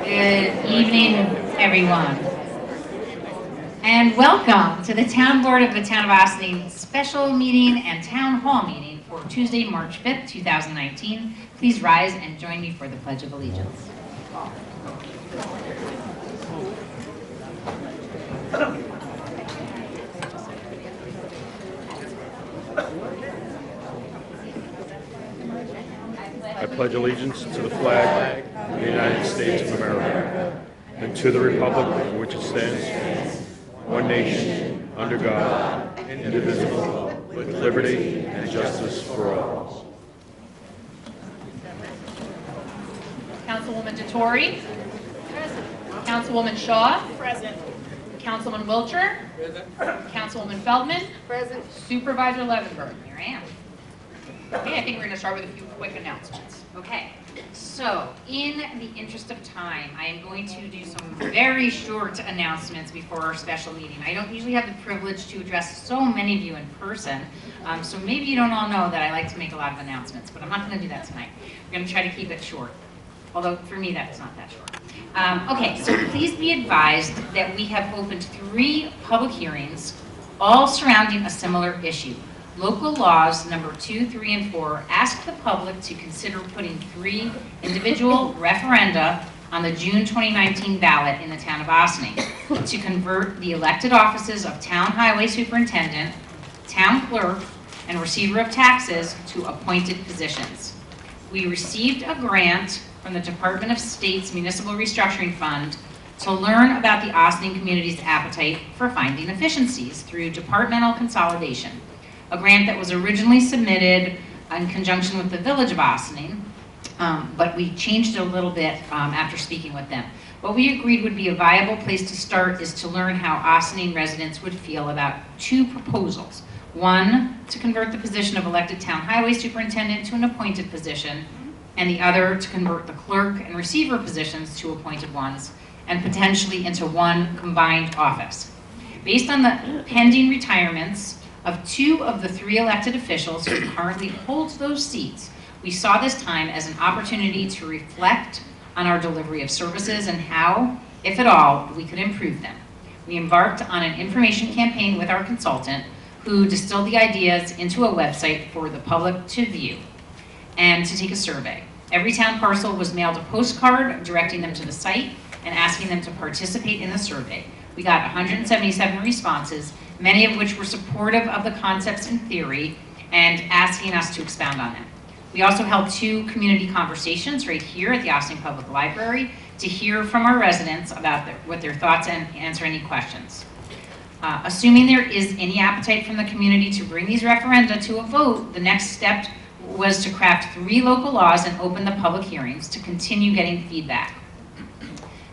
Good evening, everyone, and welcome to the Town Board of the Town of Ossining special meeting and Town Hall meeting for Tuesday, March 5th, 2019. Please rise and join me for the Pledge of Allegiance. I pledge allegiance to the flag of the United States of America and to the republic for which it stands, one nation, under God, indivisible, with liberty and justice for all. Councilwoman DeTore. Present. Councilwoman Shaw. Present. Councilman Wiltshire. Present. Councilwoman Feldman. Present. Supervisor Levenberg. Here I am. Okay, I think we're going to start with a few quick announcements. Okay, so in the interest of time, I am going to do some very short announcements before our special meeting. I don't usually have the privilege to address so many of you in person, so maybe you don't all know that I like to make a lot of announcements, but I'm not going to do that tonight. We're going to try to keep it short, although for me that's not that short. Okay, so please be advised that we have opened 3 public hearings, all surrounding a similar issue. Local laws number 2, 3, and 4 ask the public to consider putting 3 individual referenda on the June 2019 ballot in the town of Ossining to convert the elected offices of town highway superintendent, town clerk, and receiver of taxes to appointed positions. We received a grant from the Department of State's Municipal Restructuring Fund to learn about the Ossining community's appetite for finding efficiencies through departmental consolidation. A grant that was originally submitted in conjunction with the Village of Ossining, but we changed it a little bit after speaking with them. What we agreed would be a viable place to start is to learn how Ossining residents would feel about 2 proposals. One, to convert the position of elected town highway superintendent to an appointed position, and the other to convert the clerk and receiver positions to appointed ones, and potentially into one combined office. Based on the pending retirements of 2 of the 3 elected officials who currently hold those seats, we saw this time as an opportunity to reflect on our delivery of services and how, if at all, we could improve them. We embarked on an information campaign with our consultant who distilled the ideas into a website for the public to view and to take a survey. Every town parcel was mailed a postcard directing them to the site and asking them to participate in the survey. We got 177 responses, many of which were supportive of the concepts in theory and asking us to expound on them. We also held 2 community conversations right here at the Ossining Public Library to hear from our residents about what their thoughts and answer any questions. Assuming there is any appetite from the community to bring these referenda to a vote, the next step was to craft 3 local laws and open the public hearings to continue getting feedback.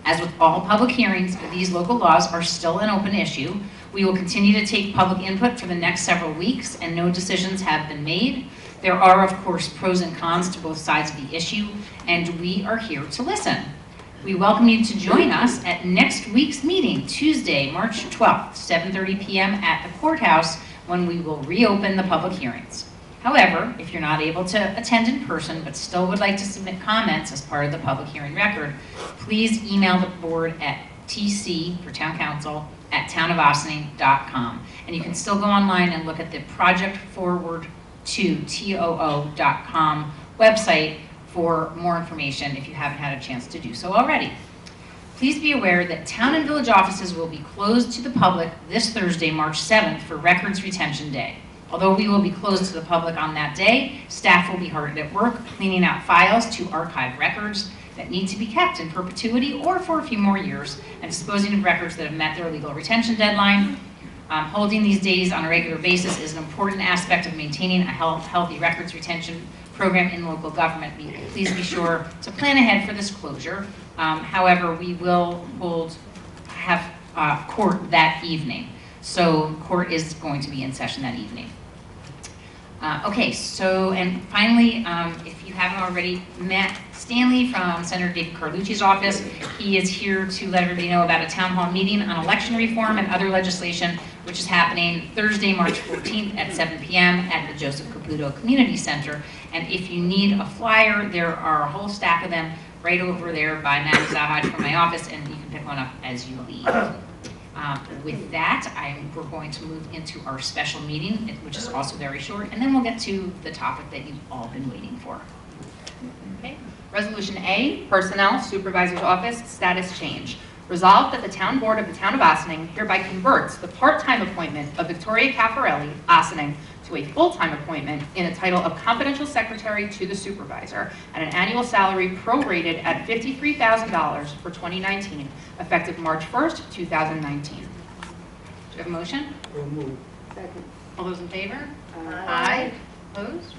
As with all public hearings, these local laws are still an open issue. We will continue to take public input for the next several weeks, and no decisions have been made. There are, of course, pros and cons to both sides of the issue, and we are here to listen. We welcome you to join us at next week's meeting, Tuesday, March 12th, 7:30 p.m. at the courthouse, when we will reopen the public hearings. However, if you're not able to attend in person but still would like to submit comments as part of the public hearing record, please email the board at tc, for town council, @townofossining.com. And you can still go online and look at the Project Forward to TOO.com website for more information if you haven't had a chance to do so already. Please be aware that town and village offices will be closed to the public this Thursday, March 7th for Records Retention Day. Although we will be closed to the public on that day, staff will be hard at work cleaning out files to archive records that need to be kept in perpetuity or for a few more years, and disposing of records that have met their legal retention deadline. Holding these days on a regular basis is an important aspect of maintaining a healthy records retention program in local government. Please be sure to plan ahead for this closure. However, we will have court that evening. So court is going to be in session that evening. Okay, so, and finally, if you haven't already met Stanley from Senator David Carlucci's office, he is here to let everybody know about a town hall meeting on election reform and other legislation, which is happening Thursday, March 14th at 7 p.m. at the Joseph Caputo Community Center. And if you need a flyer, there are a whole stack of them right over there by Madam Zahaj from my office, and you can pick one up as you leave. With that, we're going to move into our special meeting, which is also very short, and then we'll get to the topic that you've all been waiting for. Okay. Resolution A, Personnel Supervisor's Office Status Change. Resolved that the Town Board of the Town of Ossining hereby converts the part-time appointment of Victoria Caffarelli, Ossining, to a full-time appointment in a title of Confidential Secretary to the Supervisor at an annual salary prorated at $53,000 for 2019, effective March 1st, 2019. Do you have a motion? Second. All those in favor? Aye. Opposed?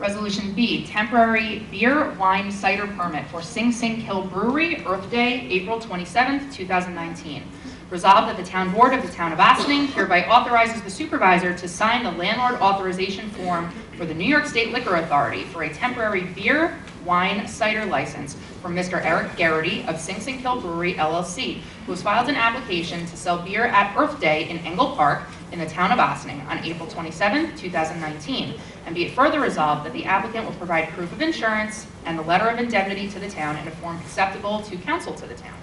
Resolution B, temporary beer, wine, cider permit for Sing Sing Hill Brewery, Earth Day, April 27th, 2019. Resolved that the Town Board of the Town of Ossining hereby authorizes the supervisor to sign the landlord authorization form for the New York State Liquor Authority for a temporary beer, wine, cider license for Mr. Eric Garrity of Sing Sing Hill Brewery, LLC, who has filed an application to sell beer at Earth Day in Engle Park in the Town of Ossining on April 27, 2019. And be it further resolved that the applicant will provide proof of insurance and the letter of indemnity to the town in a form acceptable to counsel to the town.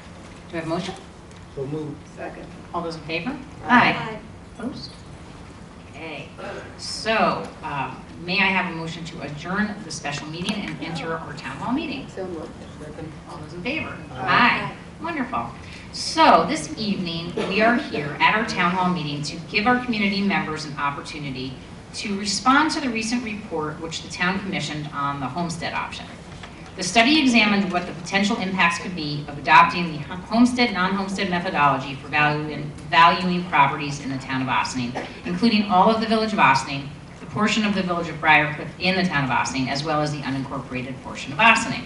Do we have a motion? So moved. Second. All those in favor? Aye. Opposed? Okay. So, may I have a motion to adjourn the special meeting and enter our town hall meeting? So moved. All those in favor? Aye. Wonderful. So this evening, we are here at our town hall meeting to give our community members an opportunity to respond to the recent report which the town commissioned on the homestead option. The study examined what the potential impacts could be of adopting the homestead, non-homestead methodology for valuing properties in the town of Ossining, including all of the village of Ossining, the portion of the village of Briarcliff in the town of Ossining, as well as the unincorporated portion of Ossining.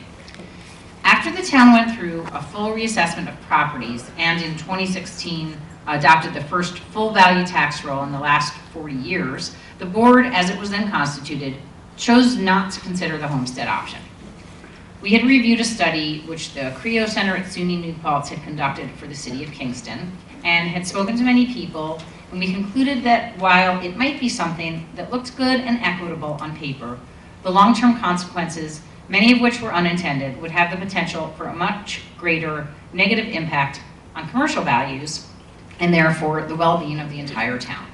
After the town went through a full reassessment of properties and in 2016 adopted the first full value tax roll in the last 40 years, the board, as it was then constituted, chose not to consider the homestead option. We had reviewed a study which the CREO Center at SUNY New Paltz had conducted for the city of Kingston and had spoken to many people, and we concluded that while it might be something that looked good and equitable on paper, the long-term consequences, many of which were unintended, would have the potential for a much greater negative impact on commercial values and therefore the well-being of the entire town.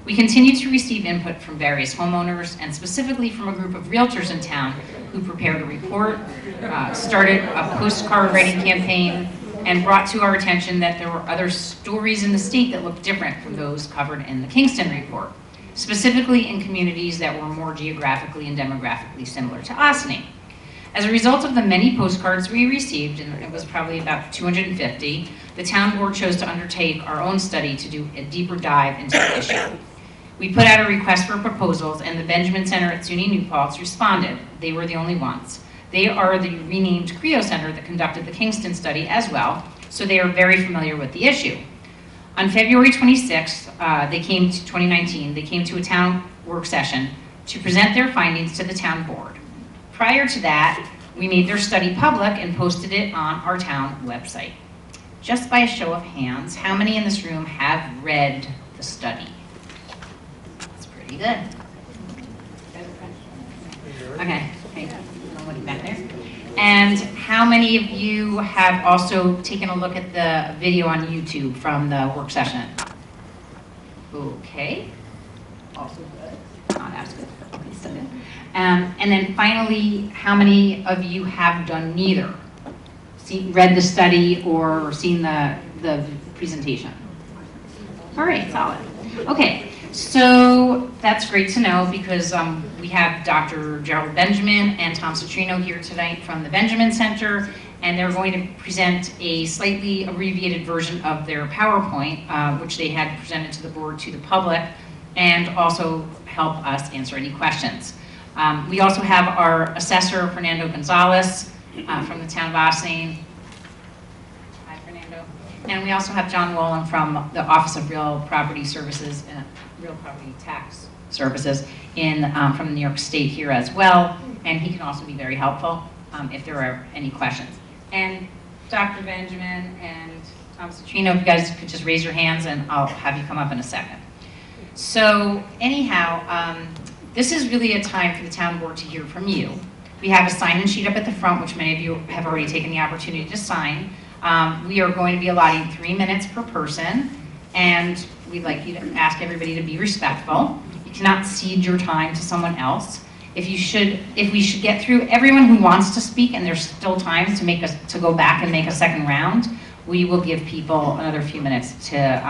We continue to receive input from various homeowners and specifically from a group of realtors in town who prepared a report, started a postcard writing campaign, and brought to our attention that there were other stories in the state that looked different from those covered in the Kingston report, specifically in communities that were more geographically and demographically similar to Ossining. As a result of the many postcards we received, and it was probably about 250, the town board chose to undertake our own study to do a deeper dive into the issue. We put out a request for proposals, and the Benjamin Center at SUNY New Paltz responded. They were the only ones. They are the renamed CREO Center that conducted the Kingston study as well, so they are very familiar with the issue. On February 26th, 2019, they came to a town work session to present their findings to the town board. Prior to that, we made their study public and posted it on our town website. Just by a show of hands, how many in this room have read the study? That's pretty good. Okay, nobody back there. And how many of you have also taken a look at the video on YouTube from the work session? Okay. Also good. Not as good. Okay, still good. And then finally, how many of you have done neither? Read the study or seen the presentation? All right, solid. Okay, so that's great to know because we have Dr. Gerald Benjamin and Tom Citrino here tonight from the Benjamin Center, and they're going to present a slightly abbreviated version of their PowerPoint, which they had presented to the board, to the public, and also help us answer any questions. We also have our assessor, Fernando Gonzalez, from the town of Ossining. Hi, Fernando. And we also have John Wolin from the Office of Real Property Services, Real Property Tax Services from New York State here as well. And he can also be very helpful if there are any questions. And Dr. Benjamin and Tom Citrino, if you guys could just raise your hands and I'll have you come up in a second. So anyhow, this is really a time for the town board to hear from you. We have a sign-in sheet up at the front, which many of you have already taken the opportunity to sign. We are going to be allotting 3 minutes per person, and we'd like you to ask everybody to be respectful. You cannot cede your time to someone else. If we should get through everyone who wants to speak and there's still time to go back and make a second round, we will give people another few minutes to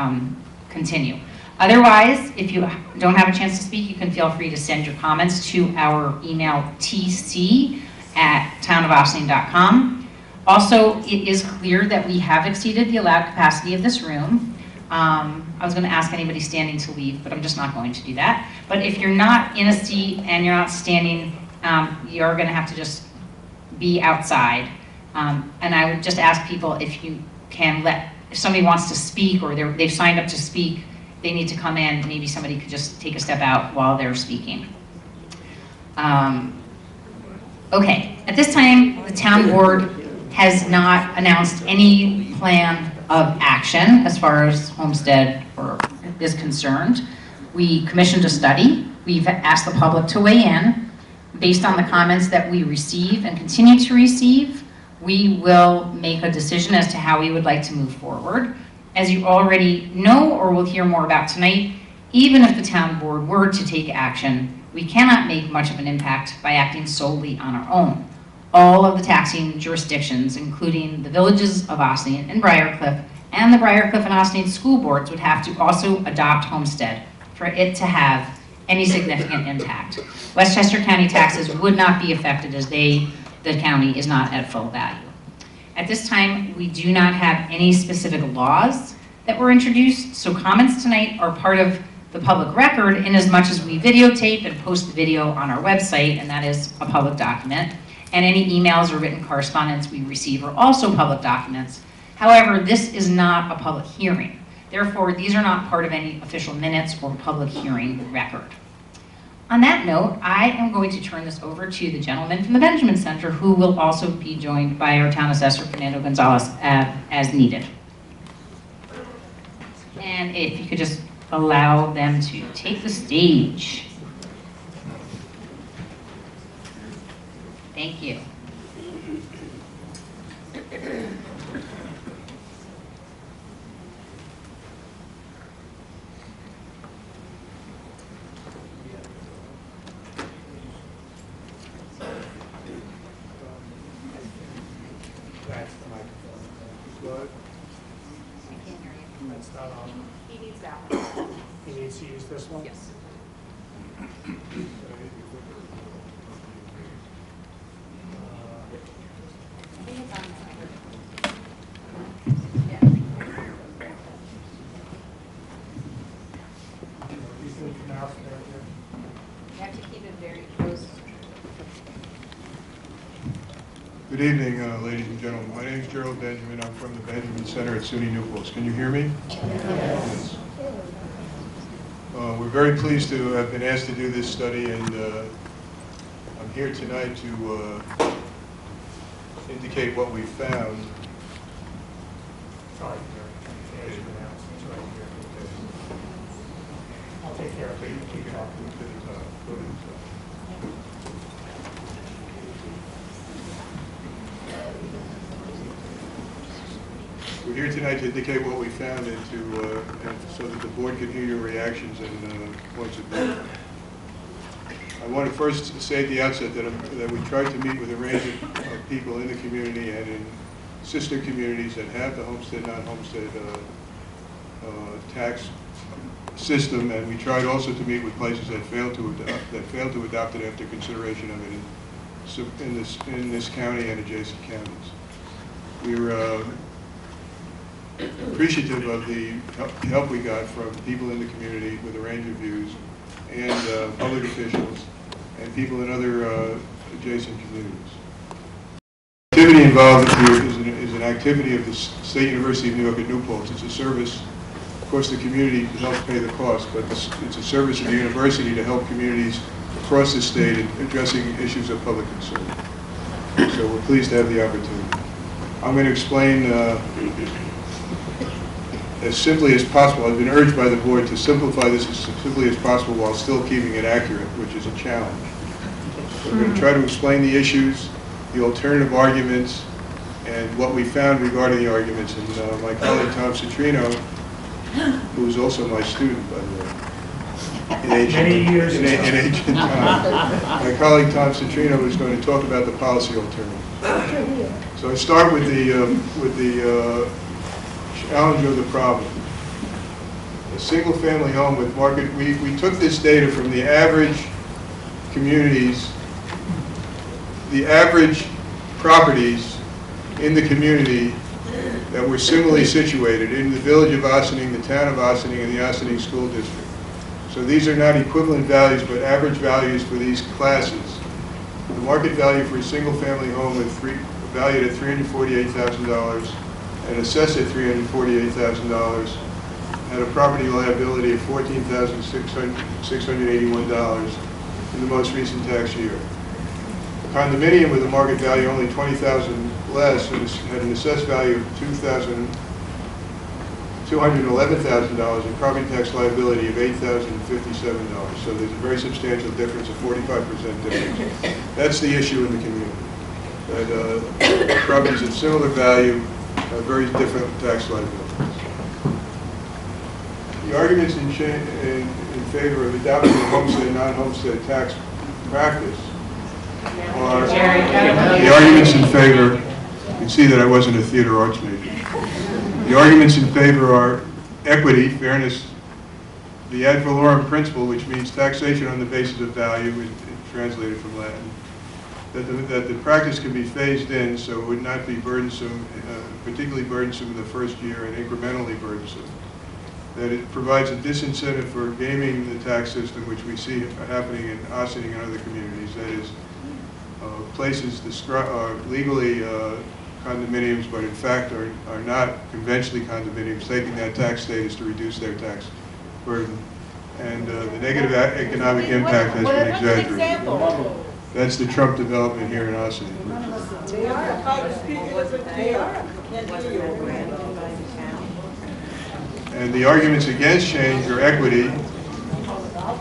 continue. Otherwise, if you don't have a chance to speak, you can feel free to send your comments to our email tc@townofaustining.com. Also, it is clear that we have exceeded the allowed capacity of this room. I was going to ask anybody standing to leave, but I'm just not going to do that. But if you're not in a seat and you're not standing, you're going to have to just be outside. And I would just ask people if you can if somebody wants to speak or they've signed up to speak, they need to come in. Maybe somebody could just take a step out while they're speaking. Okay, at this time, the town board has not announced any plan of action as far as Homestead is concerned. We commissioned a study. We've asked the public to weigh in. Based on the comments that we receive and continue to receive, we will make a decision as to how we would like to move forward. As you already know or will hear more about tonight, even if the town board were to take action, we cannot make much of an impact by acting solely on our own. All of the taxing jurisdictions, including the villages of Ossining and Briarcliff, and the Briarcliff and Ossining school boards would have to also adopt Homestead for it to have any significant impact. Westchester County taxes would not be affected as the county is not at full value. At this time, we do not have any specific laws that were introduced, so comments tonight are part of the public record in as much as we videotape and post the video on our website, and that is a public document. And any emails or written correspondence we receive are also public documents. However, this is not a public hearing. Therefore, these are not part of any official minutes or public hearing record. On that note, I am going to turn this over to the gentleman from the Benjamin Center, who will also be joined by our town assessor, Fernando Gonzalez, as needed. And if you could just allow them to take the stage. Thank you. That's the microphone. Good. That's not on. He needs that one. He needs to use this one? Yes. You have to keep it very close. Good evening, ladies and gentlemen. My name is Gerald Benjamin. I'm from the Benjamin Center at SUNY New Paltz. Can you hear me? Yes. We're very pleased to have been asked to do this study, and I'm here tonight to indicate what we found. Sorry, Gary. It's right here. I'll take care of it. You keep it off. We're here tonight to indicate what we found and so that the board can hear your reactions and points of view. I want to first say at the outset that we tried to meet with a range of people in the community and in sister communities that have the homestead, non-homestead tax system, and we tried also to meet with places that failed to adopt it after consideration of it in this county and adjacent counties. We were appreciative of the help we got from people in the community with a range of views, and public officials, and people in other adjacent communities. The activity involved here is an activity of the State University of New York at New Paltz. It's a service, of course the community helps pay the cost, but it's a service of the university to help communities across the state in addressing issues of public concern. So we're pleased to have the opportunity. I'm going to explain as simply as possible. I've been urged by the board to simplify this as simply as possible while still keeping it accurate, which is a challenge. We're going to try to explain the issues, the alternative arguments, and what we found regarding the arguments. And my colleague Tom Citrino, who is also my student, by the way, in ancient time, my colleague Tom Citrino is going to talk about the policy alternatives. So I start with the challenge of the problem. A single-family home with market, we took this data from the average communities, the average properties in the community that were similarly situated in the village of Ossining, the town of Ossining, and the Ossining School District. So these are not equivalent values, but average values for these classes. The market value for a single-family home valued at $348,000 and assessed at $348,000 had a property liability of $14,681 in the most recent tax year. A condominium with a market value only $20,000 less had an assessed value of $211,000 and property tax liability of $8,057. So there's a very substantial difference, a 45% difference. That's the issue in the community. That properties of similar value have very different tax liabilities. The arguments in favor of adopting the homestead and non-homestead tax practice are the arguments in favor. You can see that I wasn't a theater arts major. The arguments in favor are equity, fairness, the ad valorem principle, which means taxation on the basis of value, translated from Latin, that the practice can be phased in so it would not be burdensome, particularly burdensome in the first year and incrementally burdensome, that it provides a disincentive for gaming the tax system, which we see happening in Ossining and other communities, that is, places legally condominiums, but in fact are not conventionally condominiums, taking that tax status to reduce their tax burden. And the negative economic impact has been exaggerated. That's the Trump development here in Ossining. And the arguments against change or equity,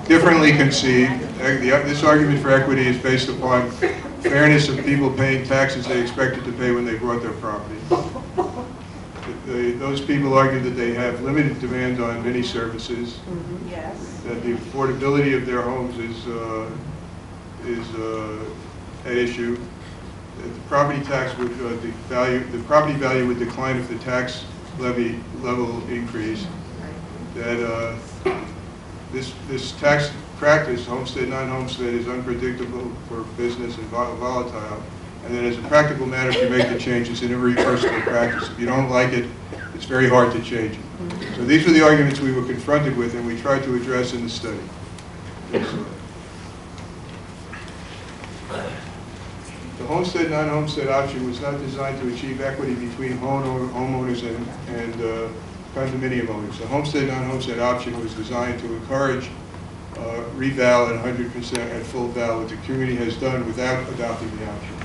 differently conceived. This argument for equity is based upon fairness of people paying taxes they expected to pay when they bought their property. Those people argue that they have limited demand on many services, that the affordability of their homes is at issue, that the property tax would the property value would decline if the tax levy level increased, that this tax practice, homestead, non-homestead, is unpredictable for business and volatile, and that as a practical matter, if you make the change, it's an irreversible practice. If you don't like it, it's very hard to change it. So these were the arguments we were confronted with and we tried to address in the study. The homestead, non-homestead option was not designed to achieve equity between homeowners and condominium owners. The homestead, non-homestead option was designed to encourage reval at 100% at full val, what the community has done without adopting the option.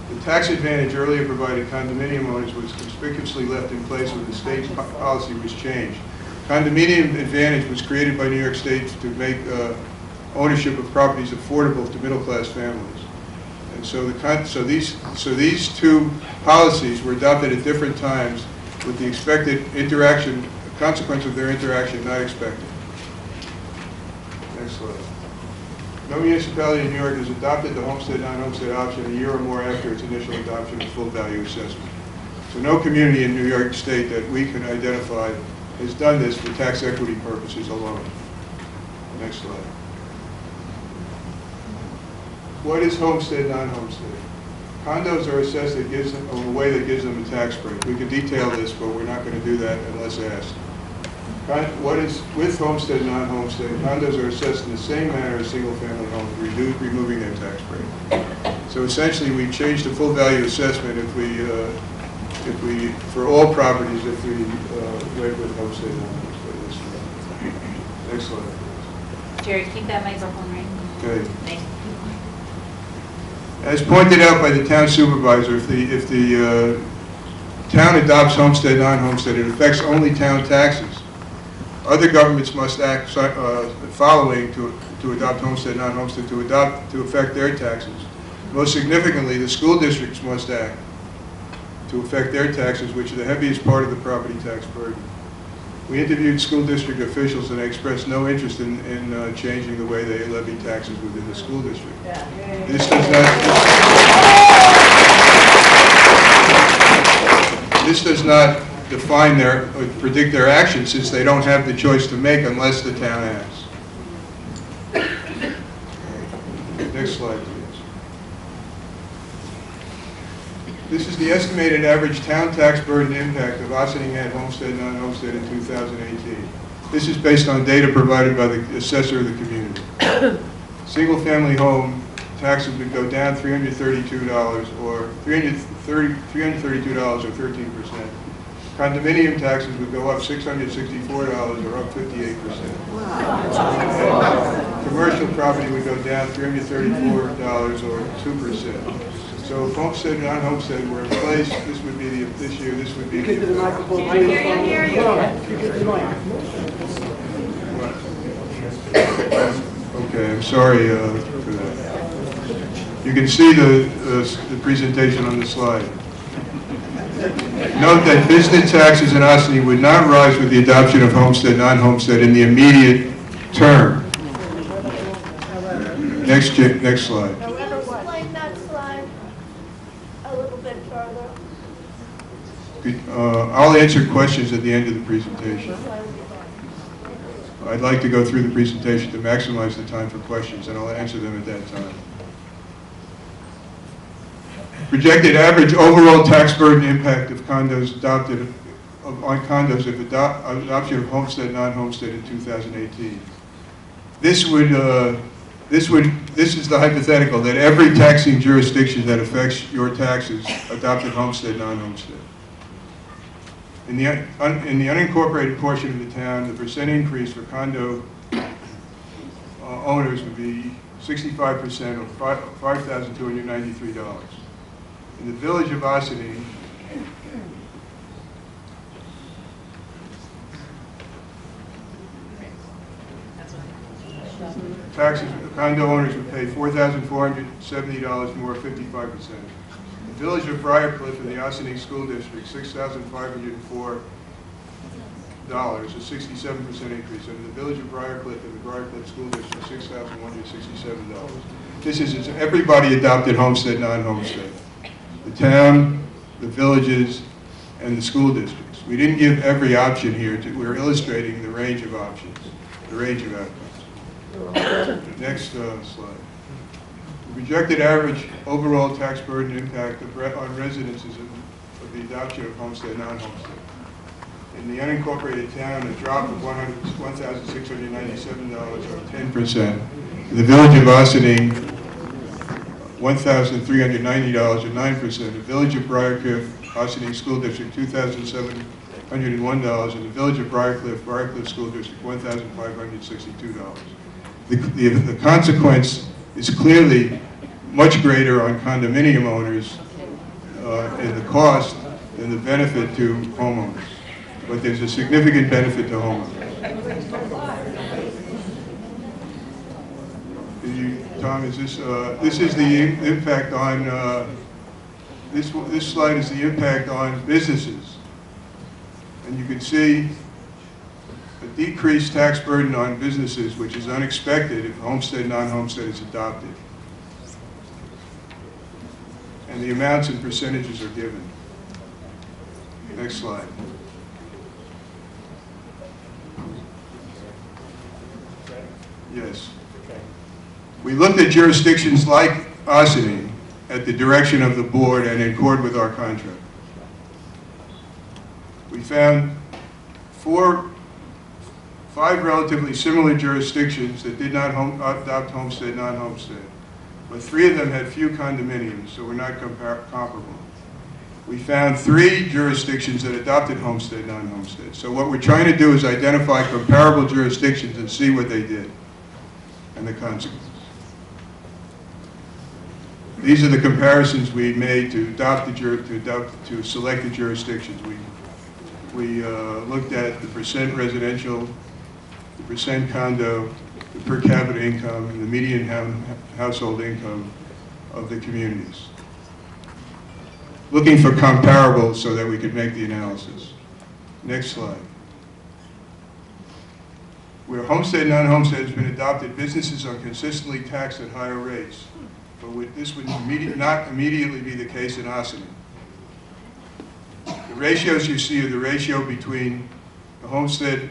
The tax advantage earlier provided condominium owners was conspicuously left in place when the state's policy was changed. Condominium advantage was created by New York State to make ownership of properties affordable to middle-class families. And so, these two policies were adopted at different times with the expected interaction, consequence of their interaction not expected. Next slide. No municipality in New York has adopted the homestead, non-homestead option a year or more after its initial adoption of full value assessment. So no community in New York State that we can identify has done this for tax equity purposes alone. Next slide. What is homestead, non-homestead? Condos are assessed in a way that gives them a tax break. We could detail this, but we're not going to do that unless asked. What is with homestead, non-homestead? Condos are assessed in the same manner as single-family homes, removing their tax break. So essentially, we changed the full value assessment if we for all properties if we went with homestead, non-homestead. Next slide. Jerry, keep that microphone right. Okay. Thank you. As pointed out by the town supervisor, if the town adopts homestead, non-homestead, it affects only town taxes. Other governments must act following to to adopt homestead, non-homestead, to affect their taxes. Most significantly, the school districts must act to affect their taxes, which are the heaviest part of the property tax burden. We interviewed school district officials and they expressed no interest in changing the way they levy taxes within the school district. This does not define or predict their actions, since they don't have the choice to make unless the town acts. Next slide, please. This is the estimated average town tax burden impact of Ossining-Head homestead, non-homestead in 2018. This is based on data provided by the assessor of the community. Single-family home taxes would go down $332 or $13%. Condominium taxes would go up $664 or up 58%. Commercial property would go down $334 or 2%. So if homestead and non-homestead were in place, this would be this year, this would be Get to the microphone. You get to the mic. Okay, I'm sorry for that. You can see the presentation on the slide. Note that business taxes in Ossining would not rise with the adoption of homestead, non-homestead in the immediate term. Next slide. Can you explain that slide a little bit further? I'll answer questions at the end of the presentation. I'd like to go through the presentation to maximize the time for questions, and I'll answer them at that time. Projected average overall tax burden impact of condos adopted on condos if adoption of homestead, non-homestead in 2018. This is the hypothetical that every taxing jurisdiction that affects your taxes adopted homestead, non-homestead. In the unincorporated portion of the town, the percent increase for condo owners would be 65% or $5,293. In the village of Ossining, taxes, condo owners would pay $4,470 more, 55%. The village of Briarcliff in the Ossining School District, $6,504, a 67% increase. And in the village of Briarcliff in the Briarcliff School District, $6,167. This is everybody adopted homestead, non-homestead. The town, the villages, and the school districts. We didn't give every option here. We're illustrating the range of options, the range of outcomes. Next slide. The projected average overall tax burden impact on residences of the adoption of homestead, non-homestead. In the unincorporated town, a drop of $1,697 or 10%. In the village of Ossining, $1,390 or 9%. The village of Briarcliff, Ossining School District, $2,701. And the village of Briarcliff School District, $1,562. The consequence is clearly much greater on condominium owners in the cost than the benefit to homeowners. But there's a significant benefit to homeowners. Tom, is this is the impact on, this slide is the impact on businesses. And you can see a decreased tax burden on businesses, which is unexpected if homestead, non-homestead is adopted. And the amounts and percentages are given. Next slide. Yes. We looked at jurisdictions like Ossining at the direction of the board and in accord with our contract. We found five relatively similar jurisdictions that did not adopt homestead, non-homestead. But three of them had few condominiums, so we're not comparable. We found three jurisdictions that adopted homestead, non-homestead. So what we're trying to do is identify comparable jurisdictions and see what they did and the consequences. These are the comparisons we made to select the jurisdictions. We looked at the percent residential, the percent condo, the per capita income and the median household income of the communities. Looking for comparables so that we could make the analysis. Next slide. Where homestead and non-homestead has been adopted, businesses are consistently taxed at higher rates, but this would not immediately be the case in Ossining. The ratios you see are the ratio between the homestead,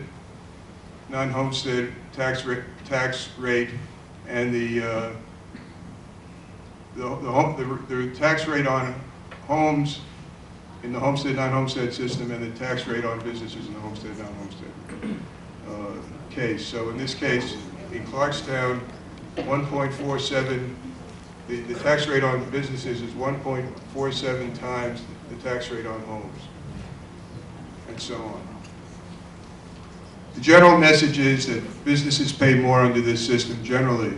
non-homestead tax rate and the tax rate on homes in the homestead, non-homestead system, and the tax rate on businesses in the homestead, non-homestead case. So in this case, in Clarkstown, 1.47, the tax rate on businesses is 1.47 times the tax rate on homes, and so on. The general message is that businesses pay more under this system generally,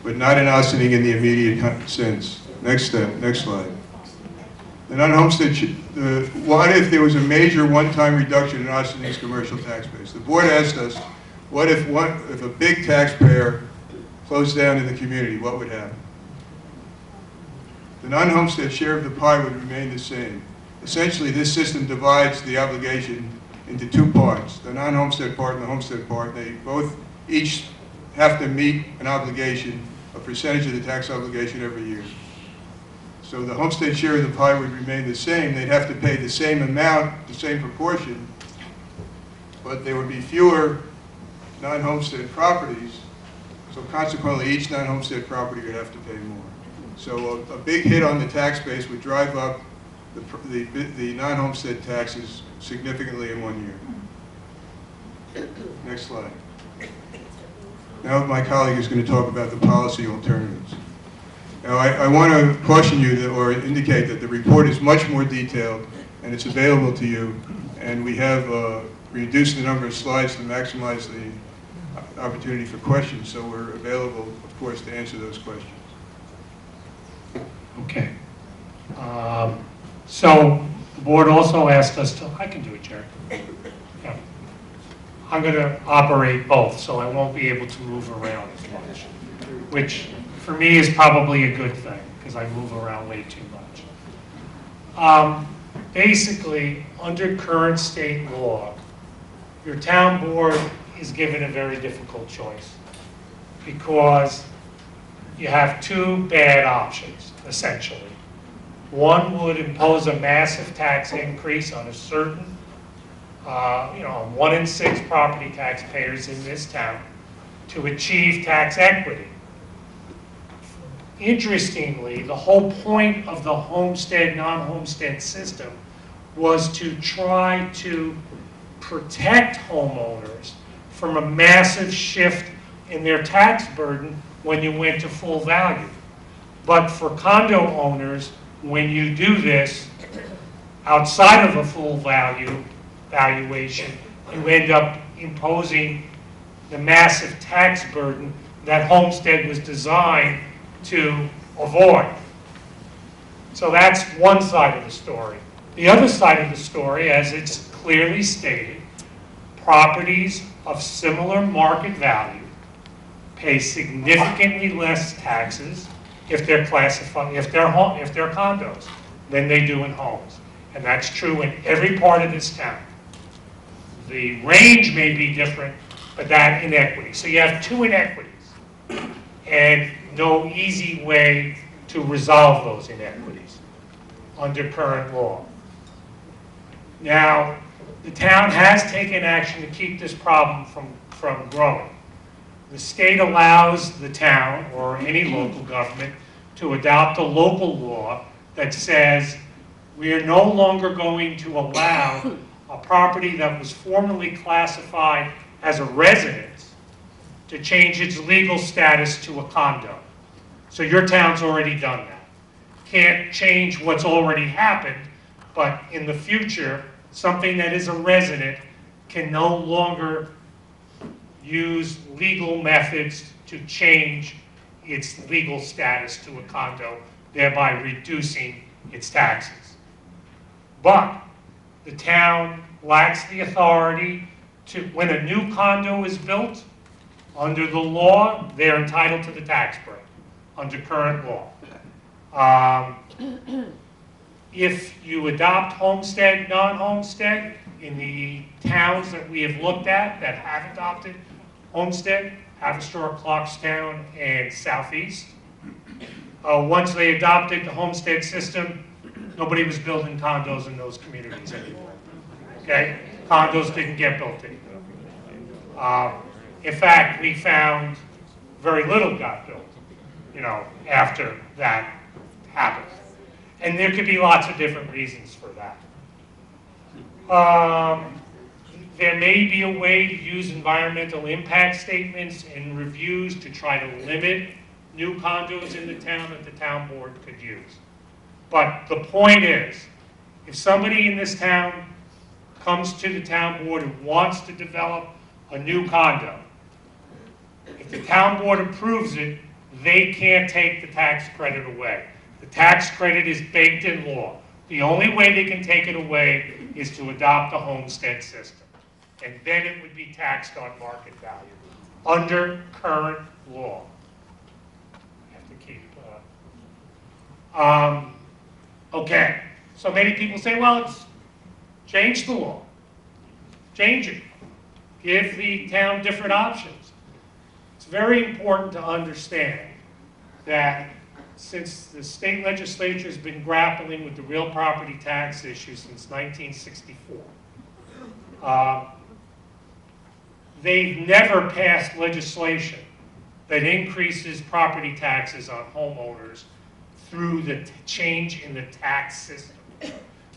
but not in Ossining in the immediate sense. Next slide. The non-homestead, what if there was a major one-time reduction in Ossining's commercial tax base? The board asked us, what if a big taxpayer closed down in the community, what would happen? The non-homestead share of the pie would remain the same. Essentially, this system divides the obligation into two parts, the non-homestead part and the homestead part. They both each have to meet an obligation, a percentage of the tax obligation every year. So the homestead share of the pie would remain the same. They'd have to pay the same amount, the same proportion, but there would be fewer non-homestead properties, so consequently each non-homestead property would have to pay more. So a big hit on the tax base would drive up the non-homestead taxes significantly in 1 year. Next slide. Now my colleague is going to talk about the policy alternatives. Now I want to caution you that, or indicate that the report is much more detailed and it's available to you, and we have reduced the number of slides to maximize the opportunity for questions, so we're available, of course, to answer those questions. Okay. So the board also asked us to, I can do it, Jerry. Yeah. I'm going to operate both, so I won't be able to move around as much, which for me is probably a good thing, because I move around way too much. Basically, under current state law, your town board is given a very difficult choice, because you have two bad options, essentially. One would impose a massive tax increase on a certain, 1 in 6 property taxpayers in this town to achieve tax equity. Interestingly, the whole point of the homestead, non-homestead system was to try to protect homeowners from a massive shift in their tax burden when you went to full value. But for condo owners, when you do this outside of a full valuation, you end up imposing the massive tax burden that homestead was designed to avoid. So that's one side of the story. The other side of the story, as it's clearly stated, properties of similar market value pay significantly less taxes if they're classified, if they're condos, than they do in homes. And that's true in every part of this town. The range may be different, but that inequity. So you have two inequities, and no easy way to resolve those inequities under current law. Now, the town has taken action to keep this problem from growing. The state allows the town, or any local government, to adopt a local law that says we are no longer going to allow a property that was formerly classified as a residence to change its legal status to a condo. So your town's already done that. Can't change what's already happened, but in the future, something that is a resident can no longer use legal methods to change its legal status to a condo, thereby reducing its taxes. But the town lacks the authority to, when a new condo is built Under the law, they're entitled to the tax break, under current law. If you adopt homestead, non-homestead, in the towns that we have looked at that have adopted homestead, Haverstraw, Clarkstown, and Southeast, once they adopted the homestead system, nobody was building condos in those communities anymore. Okay? Condos didn't get built anymore. In fact, we found very little got built, after that happened. And there could be lots of different reasons for that. There may be a way to use environmental impact statements and reviews to try to limit new condos in the town that the town board could use. But the point is, if somebody in this town comes to the town board and wants to develop a new condo, if the town board approves it, they can't take the tax credit away. The tax credit is baked in law. The only way they can take it away is to adopt a homestead system. And then it would be taxed on market value under current law. I have to keep, okay. So many people say, well, it's change the law. Change it. Give the town different options. It's very important to understand that since the state legislature has been grappling with the real property tax issue since 1964, they've never passed legislation that increases property taxes on homeowners through the change in the tax system.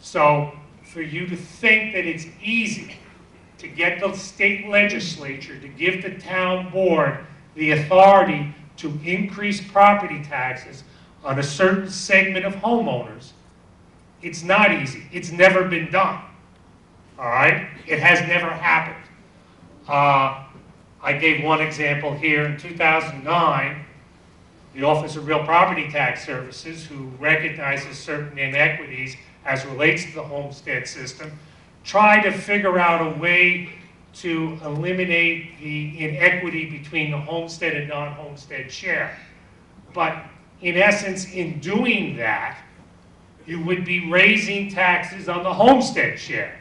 So for you to think that it's easy to get the state legislature to give the town board the authority to increase property taxes on a certain segment of homeowners, it's not easy. It's never been done. All right? It has never happened. I gave one example here. In 2009, the Office of Real Property Tax Services, who recognizes certain inequities as relates to the homestead system, tried to figure out a way to eliminate the inequity between the homestead and non-homestead share. But in essence, in doing that, you would be raising taxes on the homestead share.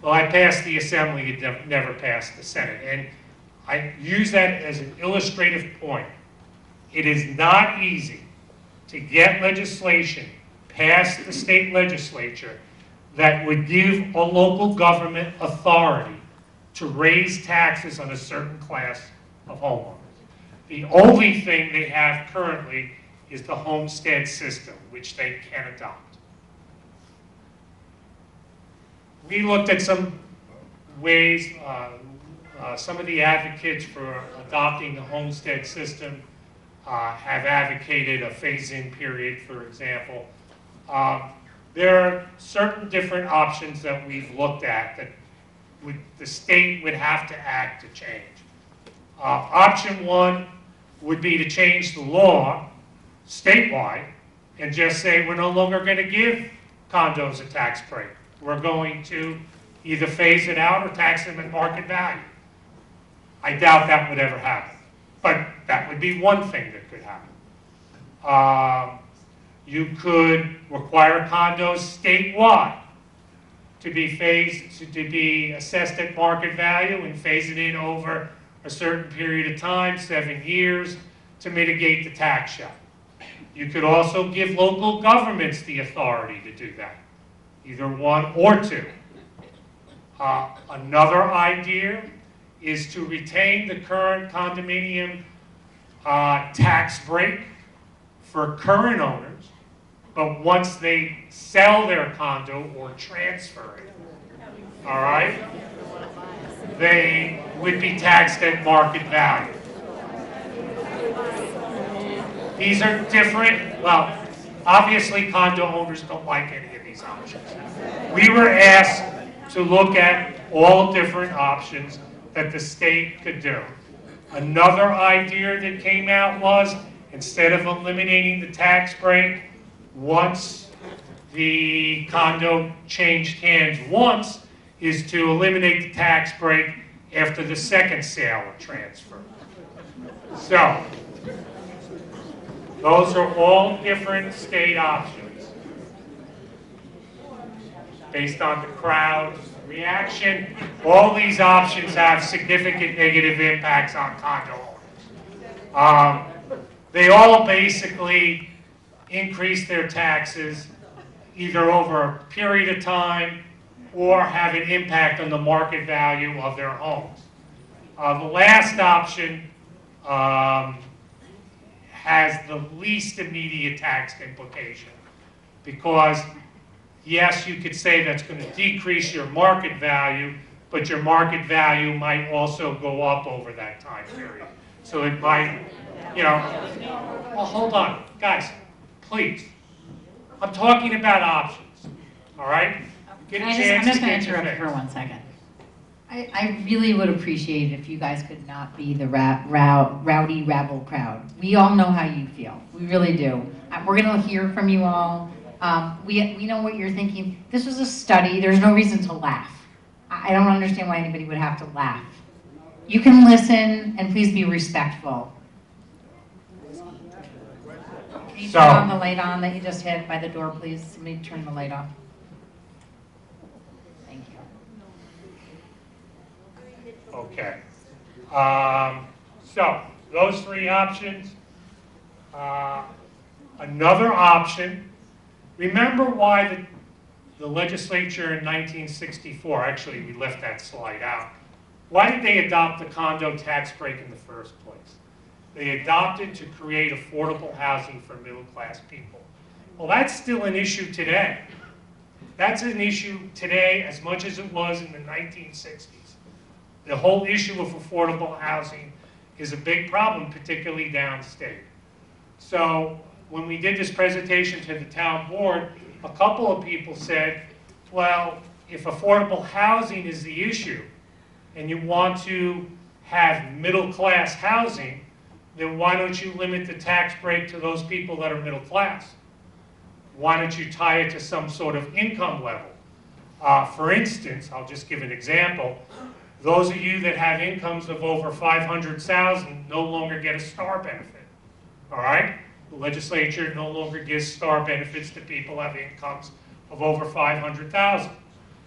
Well, I passed the Assembly, it never passed the Senate. And I use that as an illustrative point. It is not easy to get legislation past the state legislature that would give a local government authority to raise taxes on a certain class of homeowners. The only thing they have currently is the homestead system, which they can adopt. We looked at some ways, some of the advocates for adopting the homestead system have advocated a phase-in period, for example. There are certain different options that we've looked at that the state would have to act to change. Option one would be to change the law statewide and just say we're no longer going to give condos a tax break. We're going to either phase it out or tax them at market value. I doubt that would ever happen, but that would be one thing that could happen. You could require condos statewide to be assessed at market value and phase it in over a certain period of time, 7 years, to mitigate the tax shock. You could also give local governments the authority to do that, either one or two. Another idea is to retain the current condominium tax break for current owners, but once they sell their condo or transfer it, all right, they would be taxed at market value. These are different, well, obviously condo owners don't like any of these options. We were asked to look at all different options that the state could do. Another idea that came out was, instead of eliminating the tax break, once the condo changed hands once, is to eliminate the tax break after the second sale or transfer. So, those are all different state options based on the crowd reaction. All these options have significant negative impacts on condo owners. They all basically increase their taxes either over a period of time or have an impact on the market value of their homes. The last option has the least immediate tax implication because, yes, you could say that's going to decrease your market value, but your market value might also go up over that time period. So it might, you know, well, hold on, guys, please. I'm talking about options, all right? Get a I'm chance just to going get to your interrupt things. for 1 second. I really would appreciate it if you guys could not be the rowdy rabble crowd. We all know how you feel. We really do. We're going to hear from you all. We know what you're thinking. This was a study. There's no reason to laugh. I don't understand why anybody would have to laugh. You can listen and please be respectful. Can you turn on the light on that you just hit by the door, please? Somebody turn the light off. Thank you. Okay. So, those three options. Another option, remember why the legislature in 1964, actually we left that slide out, why did they adopt the condo tax break in the first place? They adopted to create affordable housing for middle-class people. Well, that's still an issue today. That's an issue today as much as it was in the 1960s. The whole issue of affordable housing is a big problem, particularly downstate. So when we did this presentation to the town board, a couple of people said, well, if affordable housing is the issue and you want to have middle-class housing, then why don't you limit the tax break to those people that are middle class? Why don't you tie it to some sort of income level? For instance, I'll just give an example. Those of you that have incomes of over $500,000 no longer get a STAR benefit, all right? The legislature no longer gives STAR benefits to people having incomes of over $500,000.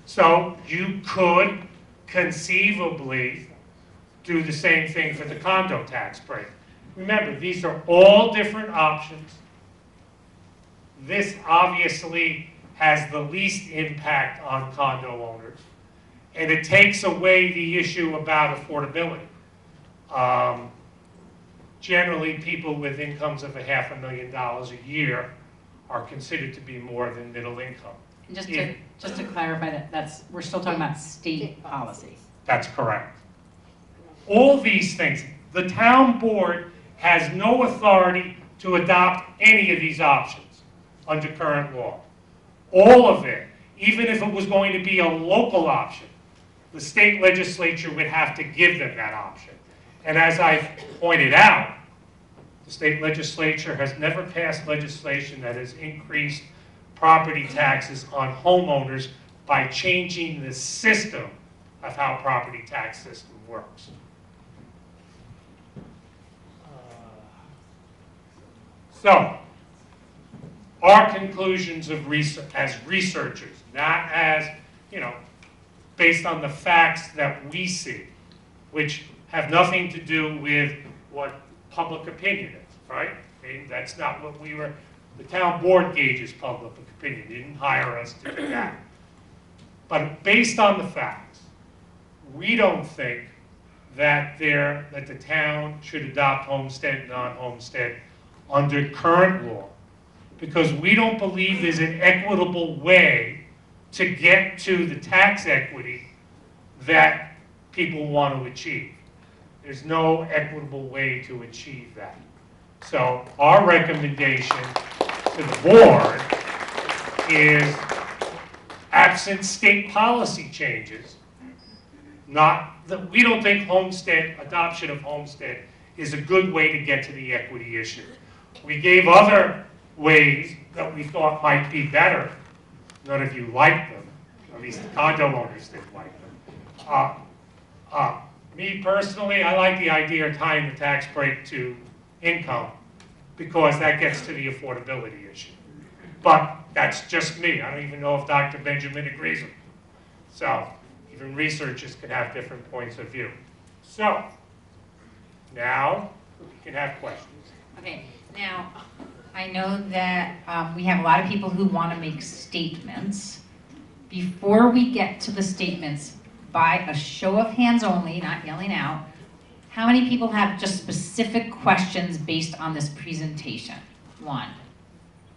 So you could conceivably do the same thing for the condo tax break. Remember, these are all different options. This obviously has the least impact on condo owners, and it takes away the issue about affordability. Generally, people with incomes of $500,000 a year are considered to be more than middle income. And just to clarify that, we're still talking about state policy. That's correct. All these things, the town board has no authority to adopt any of these options under current law. All of it, even if it was going to be a local option, the state legislature would have to give them that option. And as I pointed out, the state legislature has never passed legislation that has increased property taxes on homeowners by changing the system of how property tax system works. So, our conclusions of as researchers, not as, based on the facts that we see, which have nothing to do with what public opinion is, right? I mean, that's not what the town board gauges public opinion. They didn't hire us to do that. But based on the facts, we don't think that the town should adopt homestead, non-homestead under current law, because we don't believe there's an equitable way to get to the tax equity that people want to achieve. There's no equitable way to achieve that. So our recommendation to the board is, absent state policy changes, we don't think adoption of homestead is a good way to get to the equity issue. We gave other ways that we thought might be better. None of you liked them. At least the condo owners didn't like them. Me personally, I like the idea of tying the tax break to income because that gets to the affordability issue. But that's just me. I don't even know if Dr. Benjamin agrees with me. So even researchers can have different points of view. So now we can have questions. Okay, now, I know that we have a lot of people who want to make statements. Before we get to the statements, by a show of hands only, not yelling out, how many people have just specific questions based on this presentation? 1.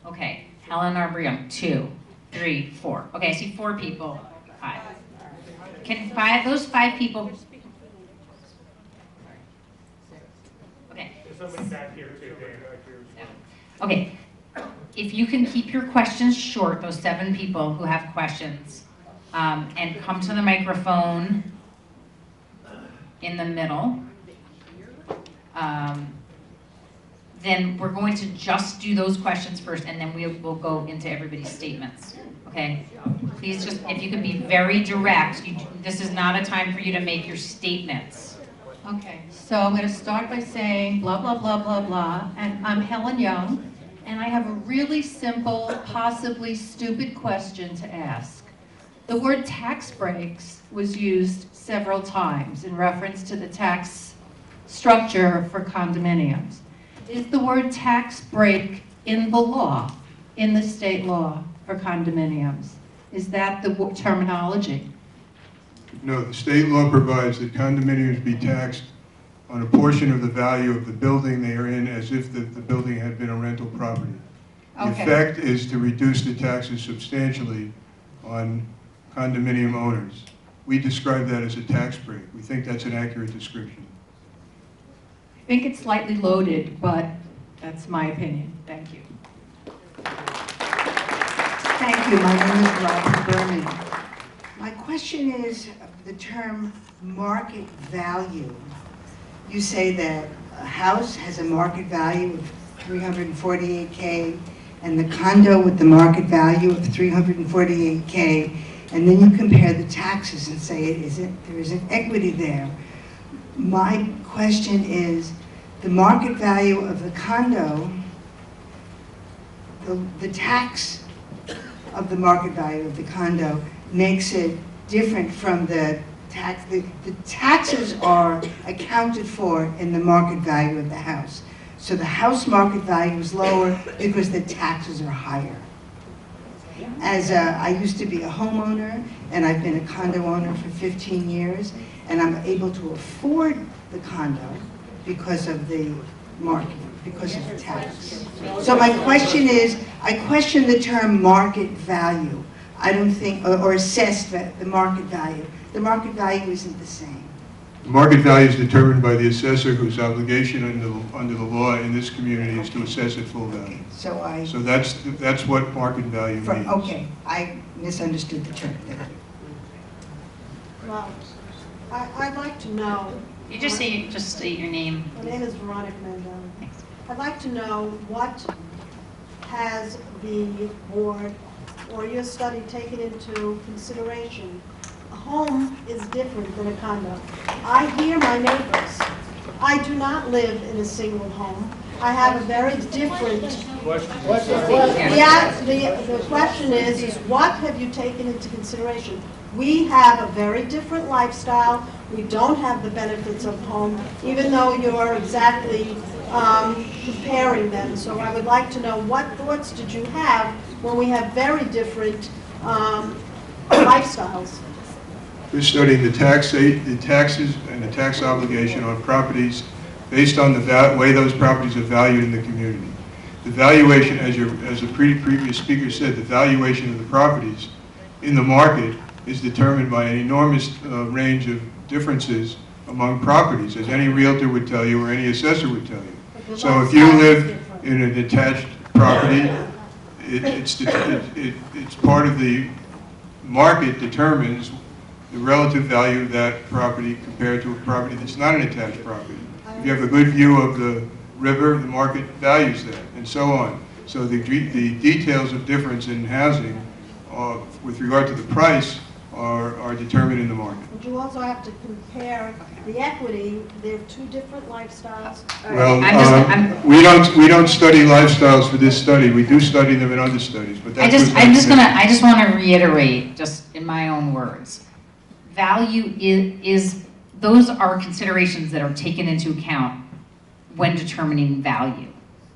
Okay, Helen Arbrium, 2, 3, 4. Okay, I see 4 people, 5. Can those 5 people? Okay. There's somebody back here too, Dan. Okay, if you can keep your questions short, those 7 people who have questions, and come to the microphone in the middle, then we're going to just do those questions first, and then we will go into everybody's statements, okay? Please just, if you can be very direct, this is not a time for you to make your statements. Okay, so I'm going to start by saying blah, blah, blah, blah, blah, and I'm Helen Young, and I have a really simple, possibly stupid question to ask. The word tax breaks was used several times in reference to the tax structure for condominiums. Is the word tax break in the law, in the state law for condominiums? Is that the terminology? No, the state law provides that condominiums be taxed on a portion of the value of the building they are in as if the building had been a rental property. The Okay. effect is to reduce the taxes substantially on condominium owners. We describe that as a tax break. We think that's an accurate description. I think it's slightly loaded, but that's my opinion. Thank you. Thank you. My name is Robin Berman. My question is the term market value. You say that a house has a market value of $348K and the condo with the market value of $348K, and then you compare the taxes and say there isn't equity there. My question is, the market value of the condo, the tax of the market value of the condo makes it different from the tax. The taxes are accounted for in the market value of the house. So the house market value is lower because the taxes are higher. I used to be a homeowner, and I've been a condo owner for 15 years, and I'm able to afford the condo because of the market, because of the tax. So my question is, I question the term market value. I don't think, or assessed the market value. The market value isn't the same. The market value is determined by the assessor, whose obligation under the law in this community is to assess at full value. So that's what market value means. Okay, I misunderstood the term. Well, I'd like to know. You just state your name. My name is Veronica Mendel. Thanks. I'd like to know what has the board or your study taken into consideration. A home is different than a condo. I hear my neighbors. I do not live in a single home. I have a very different. The question is what have you taken into consideration? We have a very different lifestyle. We don't have the benefits of home, even though you're exactly comparing them. So I would like to know what thoughts did you have when we have very different lifestyles? We're studying the taxes and the tax obligation on properties based on the way those properties are valued in the community. The valuation, as the previous speaker said, the valuation of the properties in the market is determined by an enormous range of differences among properties, as any realtor would tell you or any assessor would tell you. So if you live in a detached property, it's part of the market determines the relative value of that property compared to a property that's not an attached property. If you have a good view of the river, the market values that, and so on. So the details of difference in housing with regard to the price are determined in the market. But you also have to compare the equity. They're two different lifestyles. Well, I'm we don't study lifestyles for this study. We do study them in other studies, but I that's I just want to reiterate, just in my own words, value is those are considerations that are taken into account when determining value.